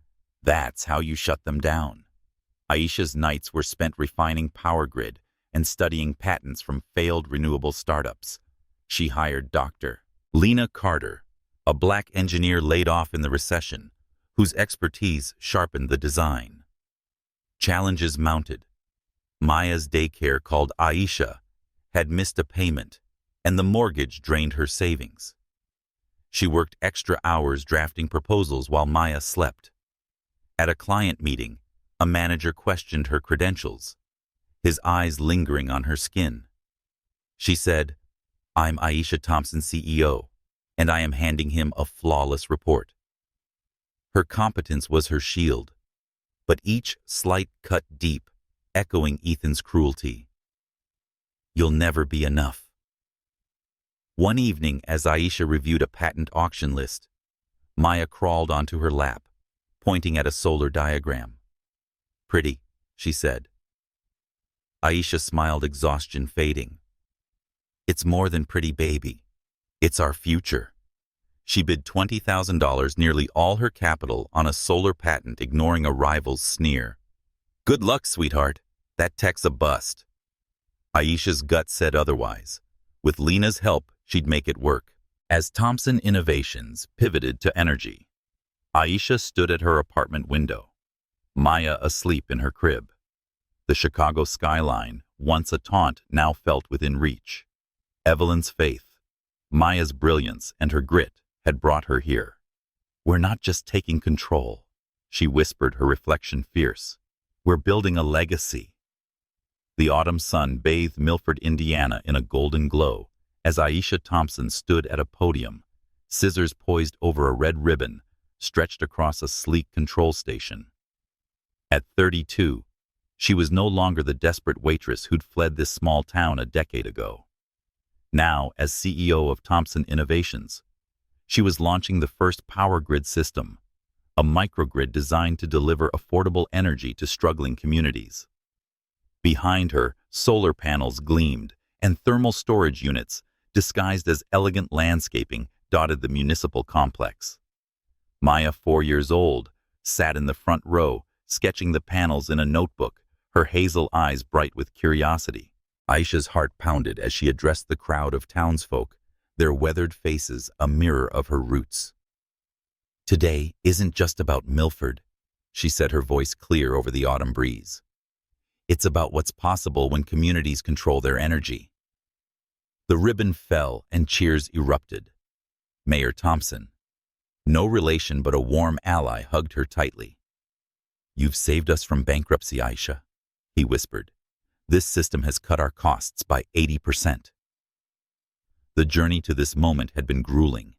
"That's how you shut them down." Aisha's nights were spent refining Power Grid and studying patents from failed renewable startups. She hired Dr. Lena Carter, a black engineer laid off in the recession, whose expertise sharpened the design. Challenges mounted. Maya's daycare, called Aisha, had missed a payment, and the mortgage drained her savings. She worked extra hours drafting proposals while Maya slept. At a client meeting, a manager questioned her credentials, his eyes lingering on her skin. She said, "I'm Aisha Thompson, CEO, and I am handing him a flawless report." Her competence was her shield, but each slight cut deep, echoing Ethan's cruelty. "You'll never be enough." One evening, as Aisha reviewed a patent auction list, Maya crawled onto her lap, pointing at a solar diagram. "Pretty," she said. Aisha smiled, exhaustion fading. "It's more than pretty, baby. It's our future." She bid $20,000, nearly all her capital, on a solar patent, ignoring a rival's sneer. "Good luck, sweetheart. That tech's a bust. Aisha's gut said otherwise. With Lena's help, she'd make it work. As Thompson Innovations pivoted to energy, Aisha stood at her apartment window, Maya asleep in her crib. The Chicago skyline, once a taunt, now felt within reach. Evelyn's faith, Maya's brilliance, and her grit had brought her here. "We're not just taking control," she whispered, her reflection fierce. "We're building a legacy." The autumn sun bathed Milford, Indiana in a golden glow as Aisha Thompson stood at a podium, scissors poised over a red ribbon stretched across a sleek control station. At 32, she was no longer the desperate waitress who'd fled this small town a decade ago. Now, as CEO of Thompson Innovations, she was launching the first power grid system, a microgrid designed to deliver affordable energy to struggling communities. Behind her, solar panels gleamed, and thermal storage units, disguised as elegant landscaping, dotted the municipal complex. Maya, 4 years old, sat in the front row, sketching the panels in a notebook, her hazel eyes bright with curiosity. Aisha's heart pounded as she addressed the crowd of townsfolk, their weathered faces a mirror of her roots. "Today isn't just about Milford," she said, her voice clear over the autumn breeze. "It's about what's possible when communities control their energy." The ribbon fell and cheers erupted. Mayor Thompson, no relation but a warm ally, hugged her tightly. "You've saved us from bankruptcy, Aisha," he whispered. "This system has cut our costs by 80%. The journey to this moment had been grueling.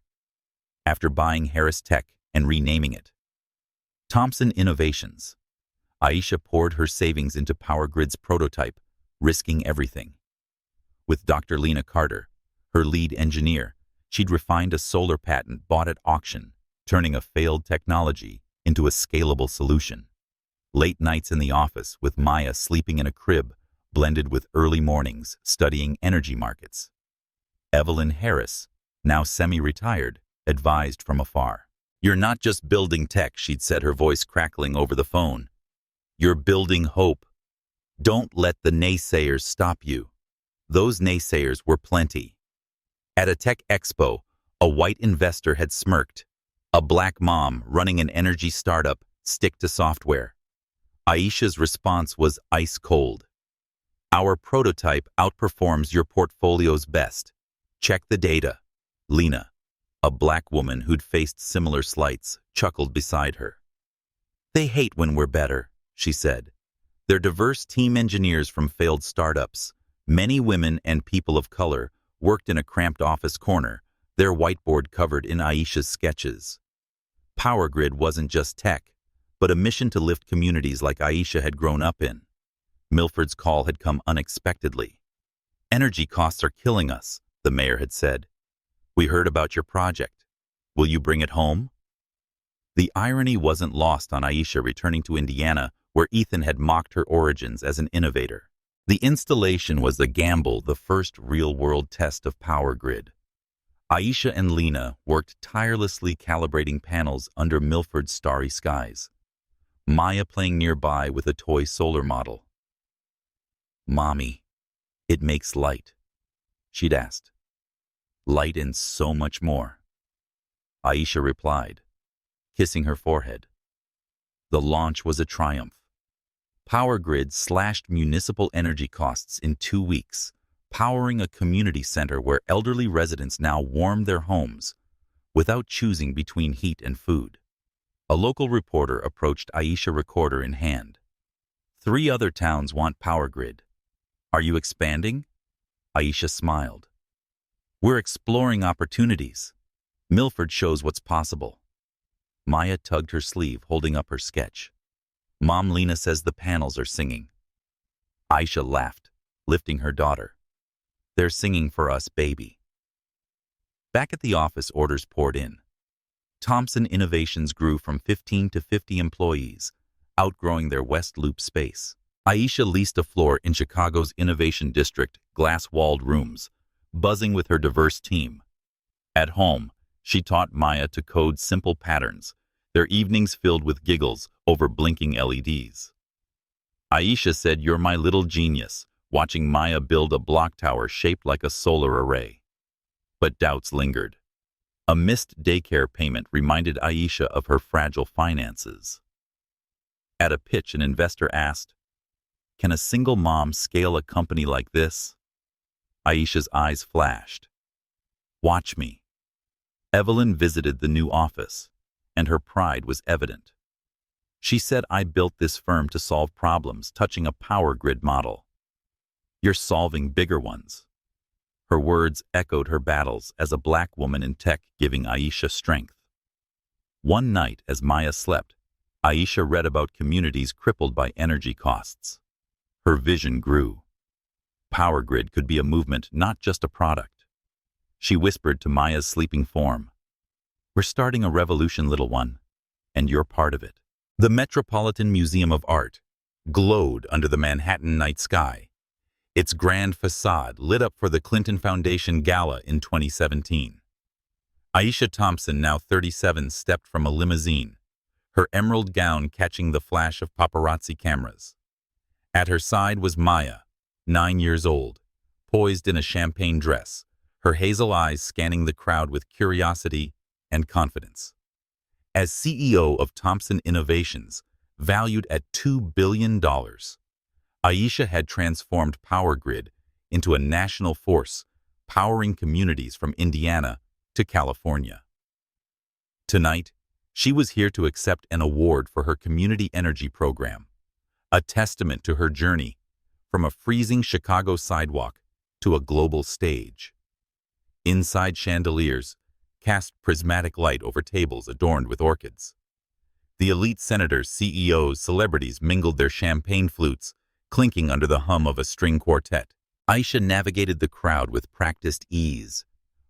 After buying Harris Tech and renaming it Thompson Innovations, Aisha poured her savings into Power Grid's prototype, risking everything. With Dr. Lena Carter, her lead engineer, she'd refined a solar patent bought at auction, turning a failed technology into a scalable solution. Late nights in the office, with Maya sleeping in a crib, blended with early mornings studying energy markets. Evelyn Harris, now semi-retired, advised from afar. "You're not just building tech," she'd said, her voice crackling over the phone. "You're building hope. Don't let the naysayers stop you." Those naysayers were plenty. At a tech expo, a white investor had smirked. A black mom running an energy startup, stick to software. Aisha's response was ice cold. "Our prototype outperforms your portfolio's best. Check the data." Lena, a black woman who'd faced similar slights, chuckled beside her. "They hate when we're better," she said. Their diverse team engineers from failed startups, many women and people of color, worked in a cramped office corner, their whiteboard covered in Aisha's sketches. Power Grid wasn't just tech, but a mission to lift communities like Aisha had grown up in. Milford's call had come unexpectedly. "Energy costs are killing us," the mayor had said. "We heard about your project. Will you bring it home?" The irony wasn't lost on Aisha, returning to Indiana, where Ethan had mocked her origins as an innovator. The installation was the gamble, the first real-world test of Power Grid. Aisha and Lena worked tirelessly calibrating panels under Milford's starry skies, Maya playing nearby with a toy solar model. "Mommy, it makes light," she'd asked. "Light and so much more," Aisha replied, kissing her forehead. The launch was a triumph. Power Grid slashed municipal energy costs in 2 weeks, powering a community center where elderly residents now warmed their homes without choosing between heat and food. A local reporter approached Aisha, recorder in hand. "3 other towns want Power Grid. Are you expanding?" Aisha smiled. "We're exploring opportunities. Milford shows what's possible." Maya tugged her sleeve, holding up her sketch. "Mom, Lena says the panels are singing." Aisha laughed, lifting her daughter. "They're singing for us, baby." Back at the office, orders poured in. Thompson Innovations grew from 15 to 50 employees, outgrowing their West Loop space. Aisha leased a floor in Chicago's Innovation District, glass-walled rooms, buzzing with her diverse team. At home, she taught Maya to code simple patterns, their evenings filled with giggles over blinking LEDs. Aisha said, "You're my little genius," watching Maya build a block tower shaped like a solar array. But doubts lingered. A missed daycare payment reminded Aisha of her fragile finances. At a pitch, an investor asked, "Can a single mom scale a company like this?" Aisha's eyes flashed. "Watch me." Evelyn visited the new office, and her pride was evident. She said, "I built this firm to solve problems touching a power grid model. You're solving bigger ones." Her words echoed her battles as a black woman in tech, giving Aisha strength. One night, as Maya slept, Aisha read about communities crippled by energy costs. Her vision grew. Power grid could be a movement, not just a product. She whispered to Maya's sleeping form, "We're starting a revolution, little one, and you're part of it." The Metropolitan Museum of Art glowed under the Manhattan night sky, its grand facade lit up for the Clinton Foundation Gala in 2017. Aisha Thompson, now 37, stepped from a limousine, her emerald gown catching the flash of paparazzi cameras. At her side was Maya, 9 years old, poised in a champagne dress, her hazel eyes scanning the crowd with curiosity and confidence. As CEO of Thompson Innovations, valued at $2 billion, Aisha had transformed Power Grid into a national force, powering communities from Indiana to California. Tonight, she was here to accept an award for her community energy program, a testament to her journey from a freezing Chicago sidewalk to a global stage. Inside, chandeliers cast prismatic light over tables adorned with orchids. The elite senators, CEOs, celebrities mingled their champagne flutes, clinking under the hum of a string quartet. Aisha navigated the crowd with practiced ease,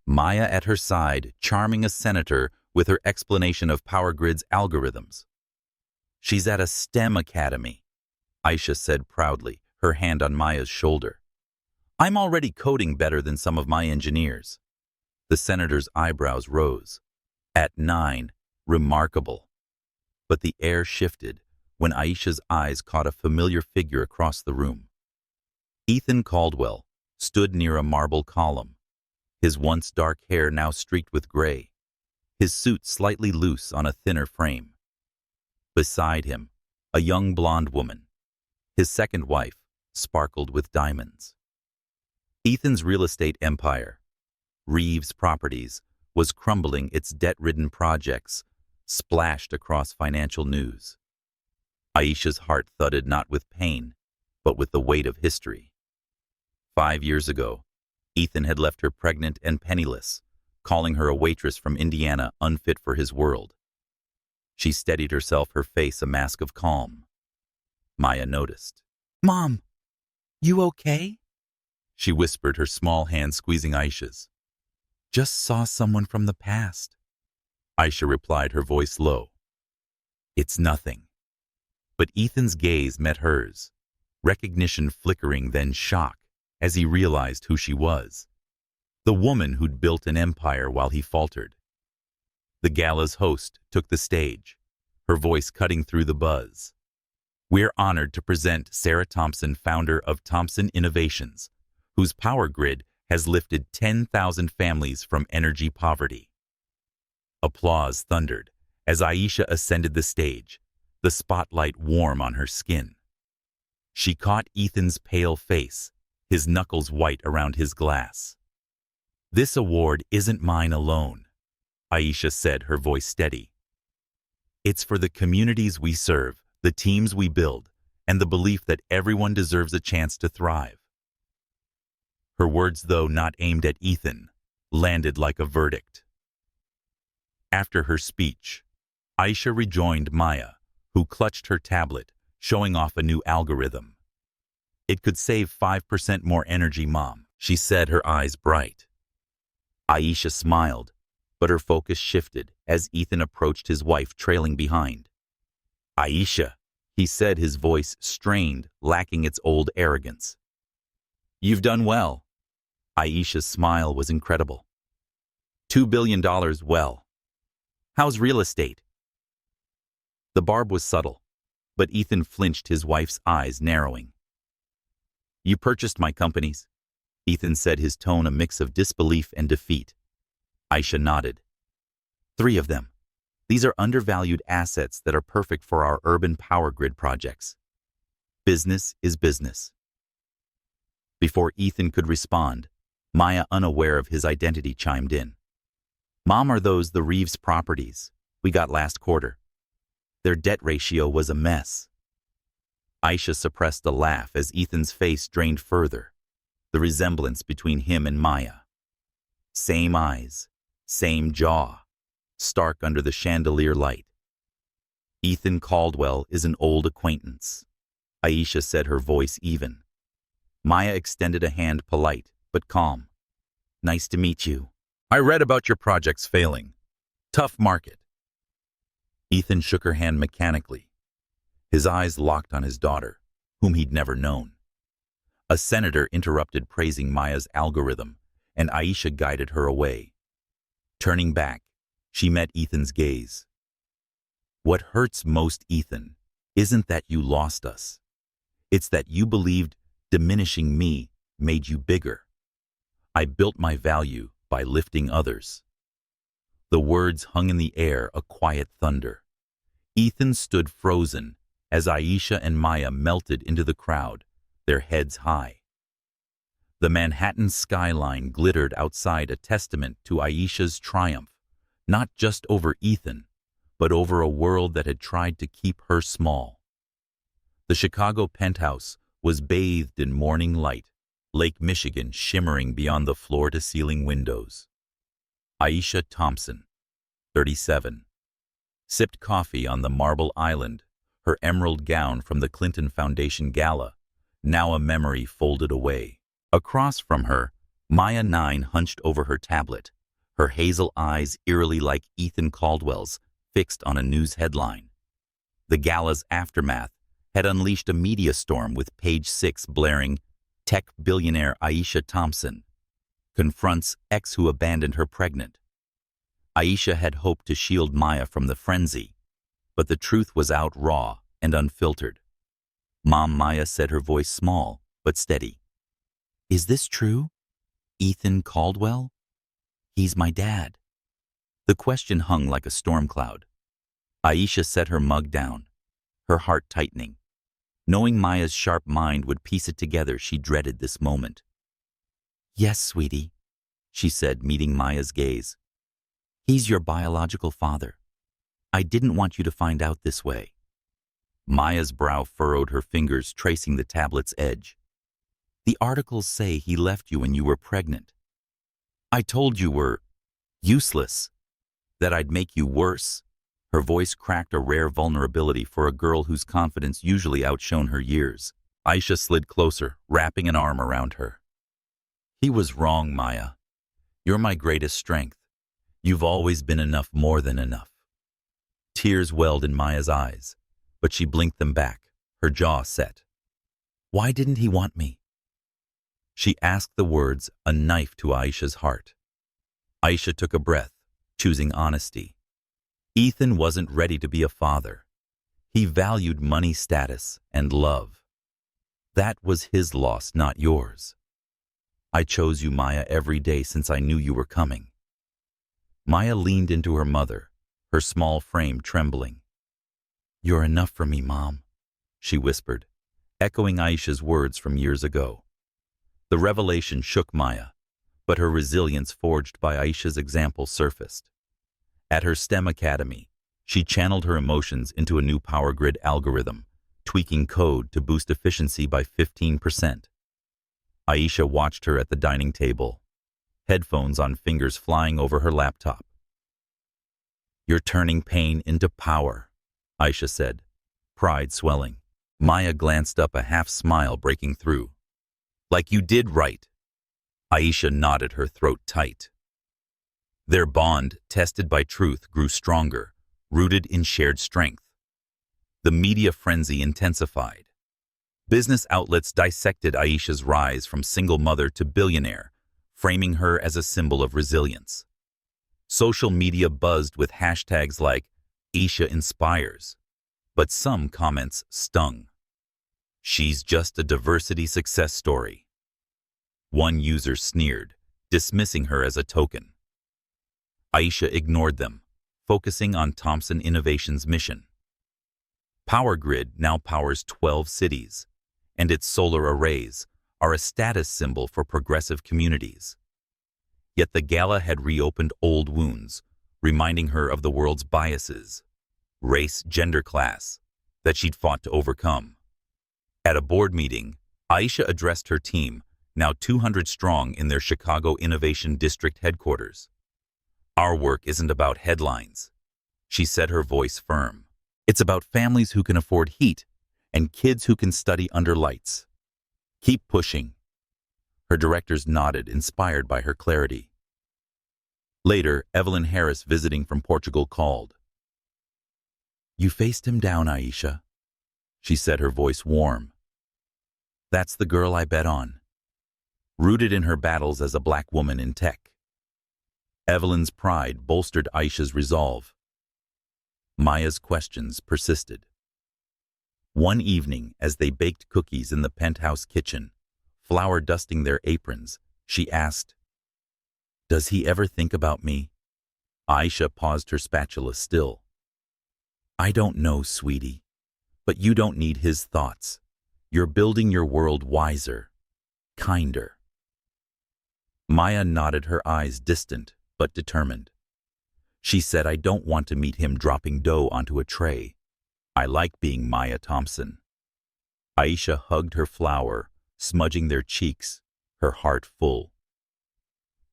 Maya at her side, charming a senator with her explanation of Power Grid's algorithms. "She's at a STEM academy," Aisha said proudly, her hand on Maya's shoulder. "I'm already coding better than some of my engineers." The senator's eyebrows rose. At 9, remarkable. But the air shifted when Aisha's eyes caught a familiar figure across the room. Ethan Caldwell stood near a marble column, his once dark hair now streaked with gray, his suit slightly loose on a thinner frame. Beside him, a young blonde woman, his second wife, sparkled with diamonds. Ethan's real estate empire, Reeves Properties, was crumbling, its debt-ridden projects splashed across financial news. Aisha's heart thudded not with pain, but with the weight of history. 5 years ago, Ethan had left her pregnant and penniless, calling her a waitress from Indiana unfit for his world. She steadied herself, her face a mask of calm. Maya noticed. "Mom, you okay?" she whispered, her small hand squeezing Aisha's. "Just saw someone from the past," Aisha replied, her voice low. "It's nothing." But Ethan's gaze met hers, recognition flickering, then shock, as he realized who she was. The woman who'd built an empire while he faltered. The gala's host took the stage, her voice cutting through the buzz. "We're honored to present Sarah Thompson, founder of Thompson Innovations, whose Power Grid has lifted 10,000 families from energy poverty." Applause thundered as Aisha ascended the stage, the spotlight warm on her skin. She caught Ethan's pale face, his knuckles white around his glass. "This award isn't mine alone," Aisha said, her voice steady. "It's for the communities we serve, the teams we build, and the belief that everyone deserves a chance to thrive." Her words, though not aimed at Ethan, landed like a verdict. After her speech, Aisha rejoined Maya, who clutched her tablet, showing off a new algorithm. "It could save 5% more energy, Mom," she said, her eyes bright. Aisha smiled, but her focus shifted as Ethan approached his wife, trailing behind. "Aisha," he said, his voice strained, lacking its old arrogance. "You've done well." Aisha's smile was incredible. $2 billion, well. How's real estate?" The barb was subtle, But Ethan flinched, his wife's eyes narrowing. "You purchased my companies," Ethan said, his tone a mix of disbelief and defeat. Aisha nodded. "3 of them. These are undervalued assets that are perfect for our urban power grid projects. Business is business." Before Ethan could respond, Maya, unaware of his identity, chimed in. "Mom, are those the Reeves properties we got last quarter? Their debt ratio was a mess." Aisha suppressed a laugh as Ethan's face drained further, the resemblance between him and Maya. Same eyes, same jaw, stark under the chandelier light. "Ethan Caldwell is an old acquaintance," Aisha said, her voice even. Maya extended a hand, polite but calm. "Nice to meet you. I read about your projects failing. Tough market." Ethan shook her hand mechanically, his eyes locked on his daughter, whom he'd never known. A senator interrupted, praising Maya's algorithm, and Aisha guided her away. Turning back, she met Ethan's gaze. "What hurts most, Ethan, isn't that you lost us. It's that you believed diminishing me made you bigger. I built my value by lifting others." The words hung in the air, a quiet thunder. Ethan stood frozen as Aisha and Maya melted into the crowd, their heads high. The Manhattan skyline glittered outside, a testament to Aisha's triumph, not just over Ethan, but over a world that had tried to keep her small. The Chicago penthouse was bathed in morning light, Lake Michigan shimmering beyond the floor-to-ceiling windows. Aisha Thompson, 37, sipped coffee on the marble island, her emerald gown from the Clinton Foundation Gala, now a memory folded away. Across from her, Maya 9 hunched over her tablet, her hazel eyes eerily like Ethan Caldwell's, fixed on a news headline. The gala's aftermath had unleashed a media storm, with Page 6 blaring, "Tech billionaire Aisha Thompson confronts ex who abandoned her pregnant." Aisha had hoped to shield Maya from the frenzy, but the truth was out, raw and unfiltered. "Mom," Maya said, her voice small but steady. "Is this true? Ethan Caldwell? He's my dad." The question hung like a storm cloud. Aisha set her mug down, her heart tightening. Knowing Maya's sharp mind would piece it together, she dreaded this moment. "Yes, sweetie," she said, meeting Maya's gaze. "He's your biological father. I didn't want you to find out this way." Maya's brow furrowed, her fingers tracing the tablet's edge. "The articles say he left you when you were pregnant. I told you were useless, that I'd make you worse." Her voice cracked, a rare vulnerability for a girl whose confidence usually outshone her years. Aisha slid closer, wrapping an arm around her. "He was wrong, Maya. You're my greatest strength. You've always been enough, more than enough." Tears welled in Maya's eyes, but she blinked them back, her jaw set. "Why didn't he want me?" She asked, the words a knife to Aisha's heart. Aisha took a breath, choosing honesty. Ethan wasn't ready to be a father. He valued money, status, and love. That was his loss, not yours. "I chose you, Maya, every day since I knew you were coming." Maya leaned into her mother, her small frame trembling. "You're enough for me, Mom," she whispered, echoing Aisha's words from years ago. The revelation shook Maya, but her resilience, forged by Aisha's example, surfaced. At her STEM academy, she channeled her emotions into a new power grid algorithm, tweaking code to boost efficiency by 15%. Aisha watched her at the dining table, headphones on, fingers flying over her laptop. "You're turning pain into power," Aisha said, pride swelling. Maya glanced up, a half smile breaking through. "Like you did right." Aisha nodded, her throat tight. Their bond, tested by truth, grew stronger, rooted in shared strength. The media frenzy intensified. Business outlets dissected Aisha's rise from single mother to billionaire, framing her as a symbol of resilience. Social media buzzed with hashtags like Aisha Inspires, But some comments stung. "She's just a diversity success story." One user sneered, dismissing her as a token. Aisha ignored them, focusing on Thompson Innovations' mission. Power Grid now powers 12 cities, and its solar arrays are a status symbol for progressive communities. Yet the gala had reopened old wounds, reminding her of the world's biases, race, gender, class, that she'd fought to overcome. At a board meeting, Aisha addressed her team, now 200 strong in their Chicago Innovation District headquarters. "Our work isn't about headlines," she said, her voice firm. "It's about families who can afford heat and kids who can study under lights. Keep pushing." Her directors nodded, inspired by her clarity. Later, Evelyn Harris, visiting from Portugal, called. "You faced him down, Aisha," she said, her voice warm. "That's the girl I bet on." Rooted in her battles as a black woman in tech. Evelyn's pride bolstered Aisha's resolve. Maya's questions persisted. One evening, as they baked cookies in the penthouse kitchen, flour dusting their aprons, she asked, "Does he ever think about me?" Aisha paused, her spatula still. "I don't know, sweetie, but you don't need his thoughts. You're building your world wiser, kinder." Maya nodded, her eyes distant but determined. She said, "I don't want to meet him dropping dough onto a tray. I like being Maya Thompson." Aisha hugged her flour, smudging their cheeks, her heart full.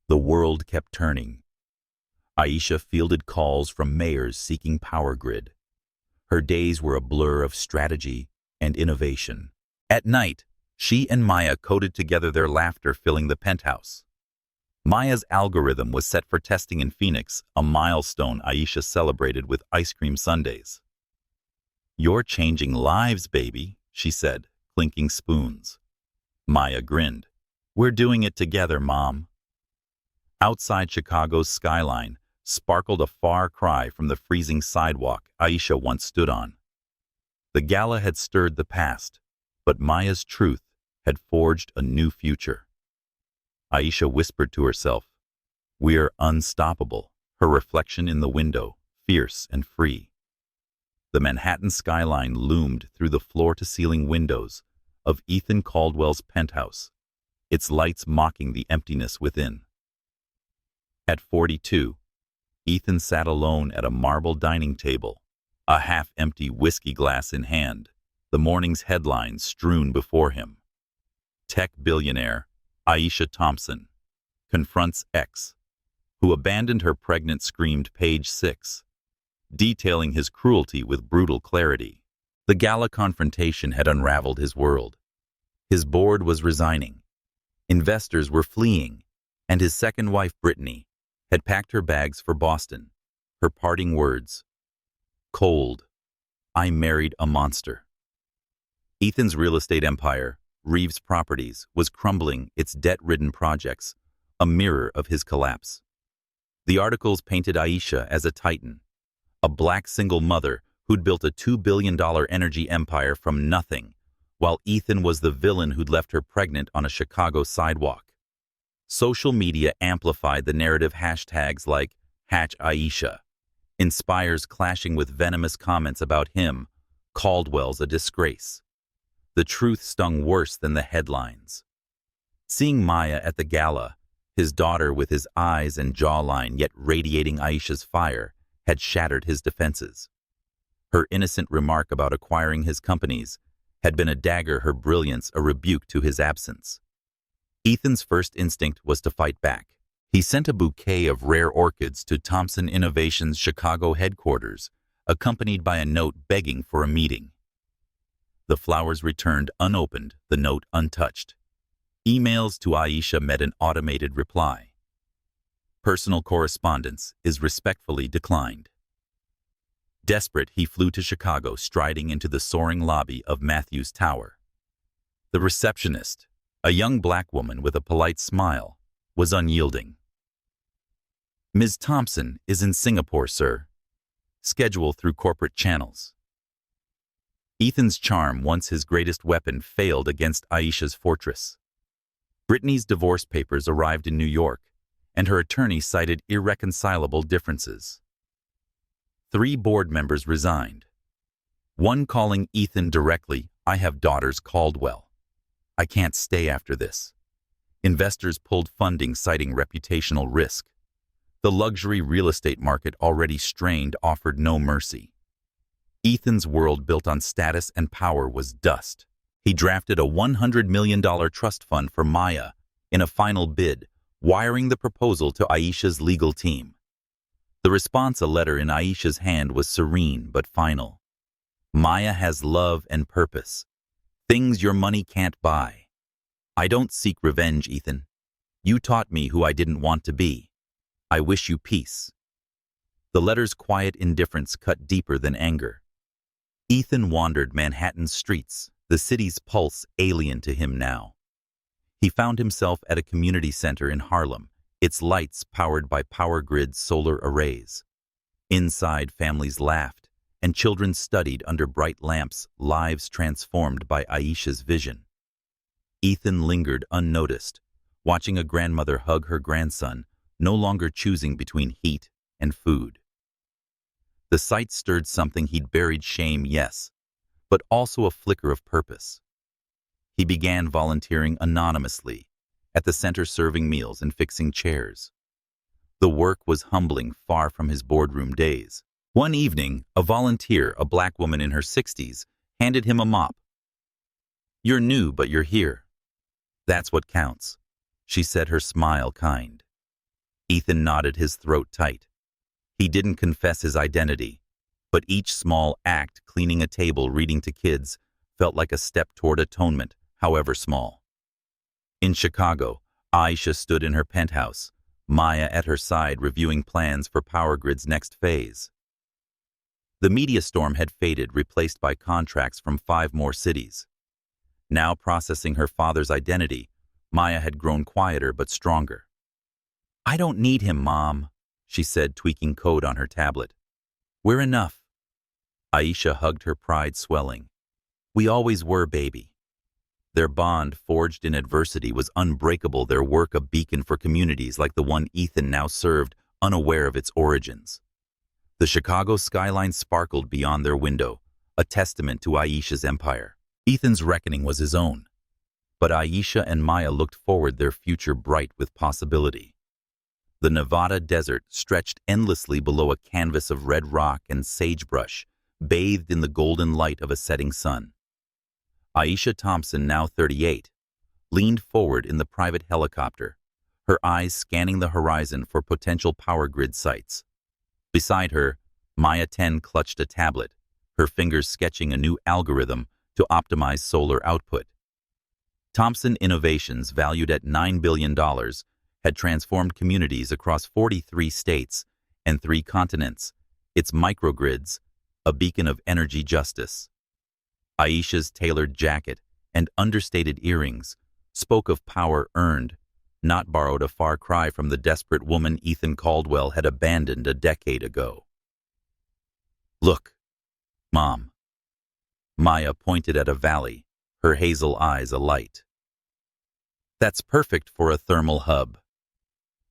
The world kept turning. Aisha fielded calls from mayors seeking Power Grid. Her days were a blur of strategy and innovation. At night, she and Maya coded together, their laughter filling the penthouse. Maya's algorithm was set for testing in Phoenix, a milestone Aisha celebrated with ice cream sundaes. "You're changing lives, baby," she said, clinking spoons. Maya grinned. "We're doing it together, Mom." Outside Chicago's skyline sparkled a far cry from the freezing sidewalk Aisha once stood on. The gala had stirred the past, but Maya's truth had forged a new future. Aisha whispered to herself, "We're unstoppable," her reflection in the window, fierce and free. The Manhattan skyline loomed through the floor-to-ceiling windows of Ethan Caldwell's penthouse, its lights mocking the emptiness within. At 42, Ethan sat alone at a marble dining table, a half-empty whiskey glass in hand, the morning's headlines strewn before him. Tech billionaire Aisha Thompson confronts ex, who abandoned her pregnant, screamed page 6, detailing his cruelty with brutal clarity. The gala confrontation had unraveled his world. His board was resigning, investors were fleeing, and his second wife, Brittany, had packed her bags for Boston. Her parting words, "Cold, I married a monster." Ethan's real estate empire, Reeves Properties, was crumbling, its debt-ridden projects a mirror of his collapse. The articles painted Aisha as a titan, a black single mother who'd built a $2 billion energy empire from nothing, while Ethan was the villain who'd left her pregnant on a Chicago sidewalk. Social media amplified the narrative. Hashtags like #Aisha inspires clashing with venomous comments about him. Caldwell's a disgrace. The truth stung worse than the headlines. Seeing Maya at the gala, his daughter with his eyes and jawline yet radiating Aisha's fire, had shattered his defenses. Her innocent remark about acquiring his companies had been a dagger, her brilliance a rebuke to his absence. Ethan's first instinct was to fight back. He sent a bouquet of rare orchids to Thompson Innovations' Chicago headquarters, accompanied by a note begging for a meeting. The flowers returned unopened, the note untouched. Emails to Aisha met an automated reply. Personal correspondence is respectfully declined. Desperate, he flew to Chicago, striding into the soaring lobby of Matthews Tower. The receptionist, a young black woman with a polite smile, was unyielding. "Ms. Thompson is in Singapore, sir. Schedule through corporate channels." Ethan's charm, once his greatest weapon, failed against Aisha's fortress. Brittany's divorce papers arrived in New York, and her attorney cited irreconcilable differences. 3 board members resigned. One calling Ethan directly, "I have daughters Caldwell. I can't stay after this." Investors pulled funding citing reputational risk. The luxury real estate market, already strained, offered no mercy. Ethan's world, built on status and power, was dust. He drafted a $100 million trust fund for Maya in a final bid, wiring the proposal to Aisha's legal team. The response, a letter in Aisha's hand, was serene but final. "Maya has love and purpose, things your money can't buy. I don't seek revenge, Ethan. You taught me who I didn't want to be. I wish you peace." The letter's quiet indifference cut deeper than anger. Ethan wandered Manhattan's streets, the city's pulse alien to him now. He found himself at a community center in Harlem, its lights powered by power grid solar arrays. Inside, families laughed, and children studied under bright lamps, lives transformed by Aisha's vision. Ethan lingered unnoticed, watching a grandmother hug her grandson, no longer choosing between heat and food. The sight stirred something he'd buried: shame, yes, but also a flicker of purpose. He began volunteering anonymously, at the center, serving meals and fixing chairs. The work was humbling, far from his boardroom days. One evening, a volunteer, a black woman in her 60s, handed him a mop. "You're new, but you're here. That's what counts," she said, her smile kind. Ethan nodded, his throat tight. He didn't confess his identity, but each small act, cleaning a table, reading to kids, felt like a step toward atonement, however small. In Chicago, Aisha stood in her penthouse, Maya at her side, reviewing plans for Power Grid's next phase. The media storm had faded, replaced by contracts from 5 more cities. Now processing her father's identity, Maya had grown quieter but stronger. "I don't need him, Mom," she said, tweaking code on her tablet. "We're enough." Aisha hugged her, pride swelling. "We always were, baby." Their bond, forged in adversity, was unbreakable, their work a beacon for communities like the one Ethan now served, unaware of its origins. The Chicago skyline sparkled beyond their window, a testament to Aisha's empire. Ethan's reckoning was his own, but Aisha and Maya looked forward, their future bright with possibility. The Nevada desert stretched endlessly below, a canvas of red rock and sagebrush, bathed in the golden light of a setting sun. Aisha Thompson, now 38, leaned forward in the private helicopter, her eyes scanning the horizon for potential power grid sites. Beside her, Maya 10 clutched a tablet, her fingers sketching a new algorithm to optimize solar output. Thompson Innovations, valued at $9 billion, had transformed communities across 43 states and 3 continents, its microgrids, a beacon of energy justice. Aisha's tailored jacket and understated earrings spoke of power earned, not borrowed, a far cry from the desperate woman Ethan Caldwell had abandoned a decade ago. "Look, Mom." Maya pointed at a valley, her hazel eyes alight. "That's perfect for a thermal hub."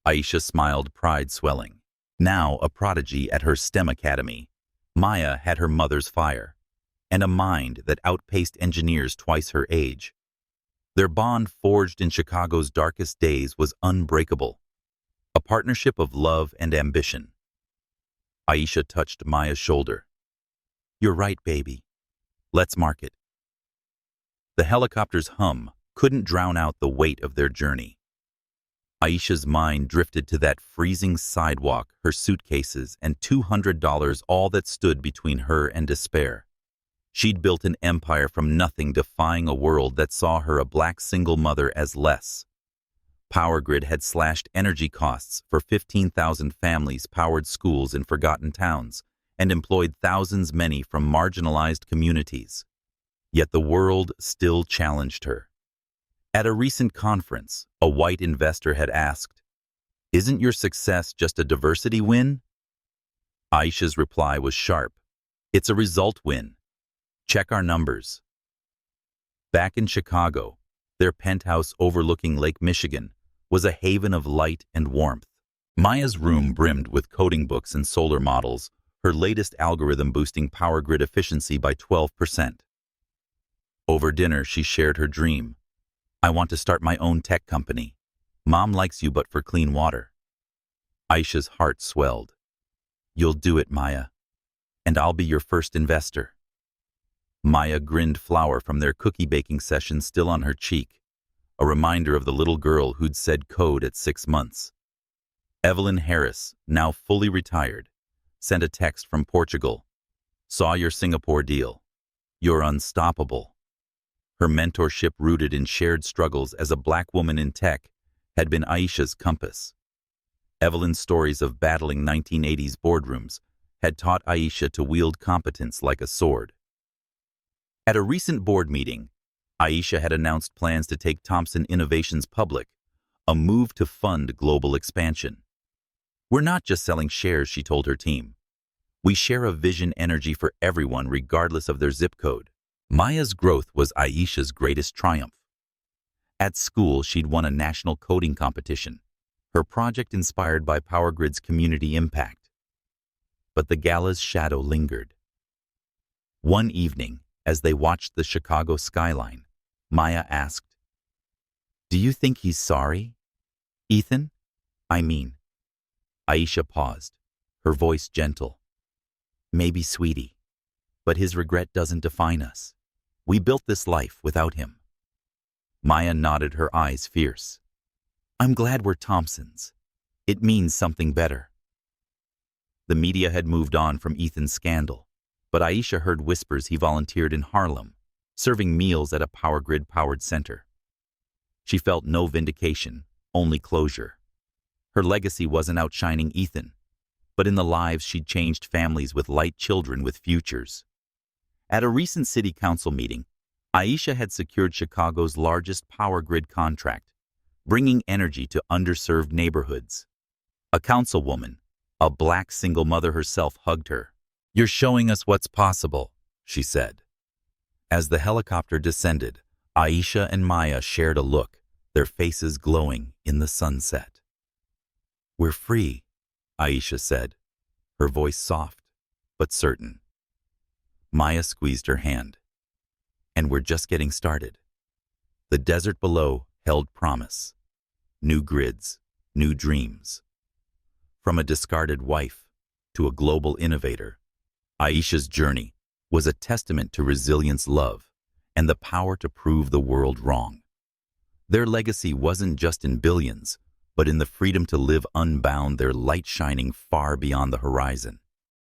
Aisha smiled, pride swelling. Now a prodigy at her STEM academy, Maya had her mother's fire, and a mind that outpaced engineers twice her age. Their bond, forged in Chicago's darkest days, was unbreakable, a partnership of love and ambition. Aisha touched Maya's shoulder. "You're right, baby. Let's mark it." The helicopter's hum couldn't drown out the weight of their journey. Aisha's mind drifted to that freezing sidewalk, her suitcases, and $200, all that stood between her and despair. She'd built an empire from nothing, defying a world that saw her, a black single mother, as less. Power Grid had slashed energy costs for 15,000 families, powered schools in forgotten towns, and employed thousands, many from marginalized communities. Yet the world still challenged her. At a recent conference, a white investor had asked, "Isn't your success just a diversity win?" Aisha's reply was sharp. "It's a result win. Check our numbers. Back in Chicago, their penthouse overlooking Lake Michigan was a haven of light and warmth. Maya's room brimmed with coding books and solar models, her latest algorithm boosting power grid efficiency by 12%. Over dinner, she shared her dream. "I want to start my own tech company. Mom likes you but for clean water." Aisha's heart swelled. "You'll do it, Maya. And I'll be your first investor." Maya grinned, flour from their cookie baking session still on her cheek, a reminder of the little girl who'd said code at 6 months. Evelyn Harris, now fully retired, sent a text from Portugal. "Saw your Singapore deal. You're unstoppable." Her mentorship, rooted in shared struggles as a black woman in tech, had been Aisha's compass. Evelyn's stories of battling 1980s boardrooms had taught Aisha to wield competence like a sword. At a recent board meeting, Aisha had announced plans to take Thompson Innovations public, a move to fund global expansion. "We're not just selling shares," she told her team. "We share a vision, energy for everyone regardless of their zip code." Maya's growth was Aisha's greatest triumph. At school, she'd won a national coding competition, her project inspired by PowerGrid's community impact. But the gala's shadow lingered. One evening, as they watched the Chicago skyline, Maya asked, "Do you think he's sorry? Ethan? I mean." Aisha paused, her voice gentle. "Maybe, sweetie, but his regret doesn't define us. We built this life without him." Maya nodded, her eyes fierce. "I'm glad we're Thompsons. It means something better." The media had moved on from Ethan's scandal, but Aisha heard whispers he volunteered in Harlem, serving meals at a power grid-powered center. She felt no vindication, only closure. Her legacy wasn't outshining Ethan, but in the lives she'd changed, families with light, children with futures. At a recent city council meeting, Aisha had secured Chicago's largest power grid contract, bringing energy to underserved neighborhoods. A councilwoman, a black single mother herself, hugged her. "You're showing us what's possible," she said. As the helicopter descended, Aisha and Maya shared a look, their faces glowing in the sunset. "We're free," Aisha said, her voice soft but certain. Maya squeezed her hand. "And we're just getting started." The desert below held promise. New grids, new dreams. From a discarded wife to a global innovator, Aisha's journey was a testament to resilience, love, and the power to prove the world wrong. Their legacy wasn't just in billions, but in the freedom to live unbound, their light shining far beyond the horizon.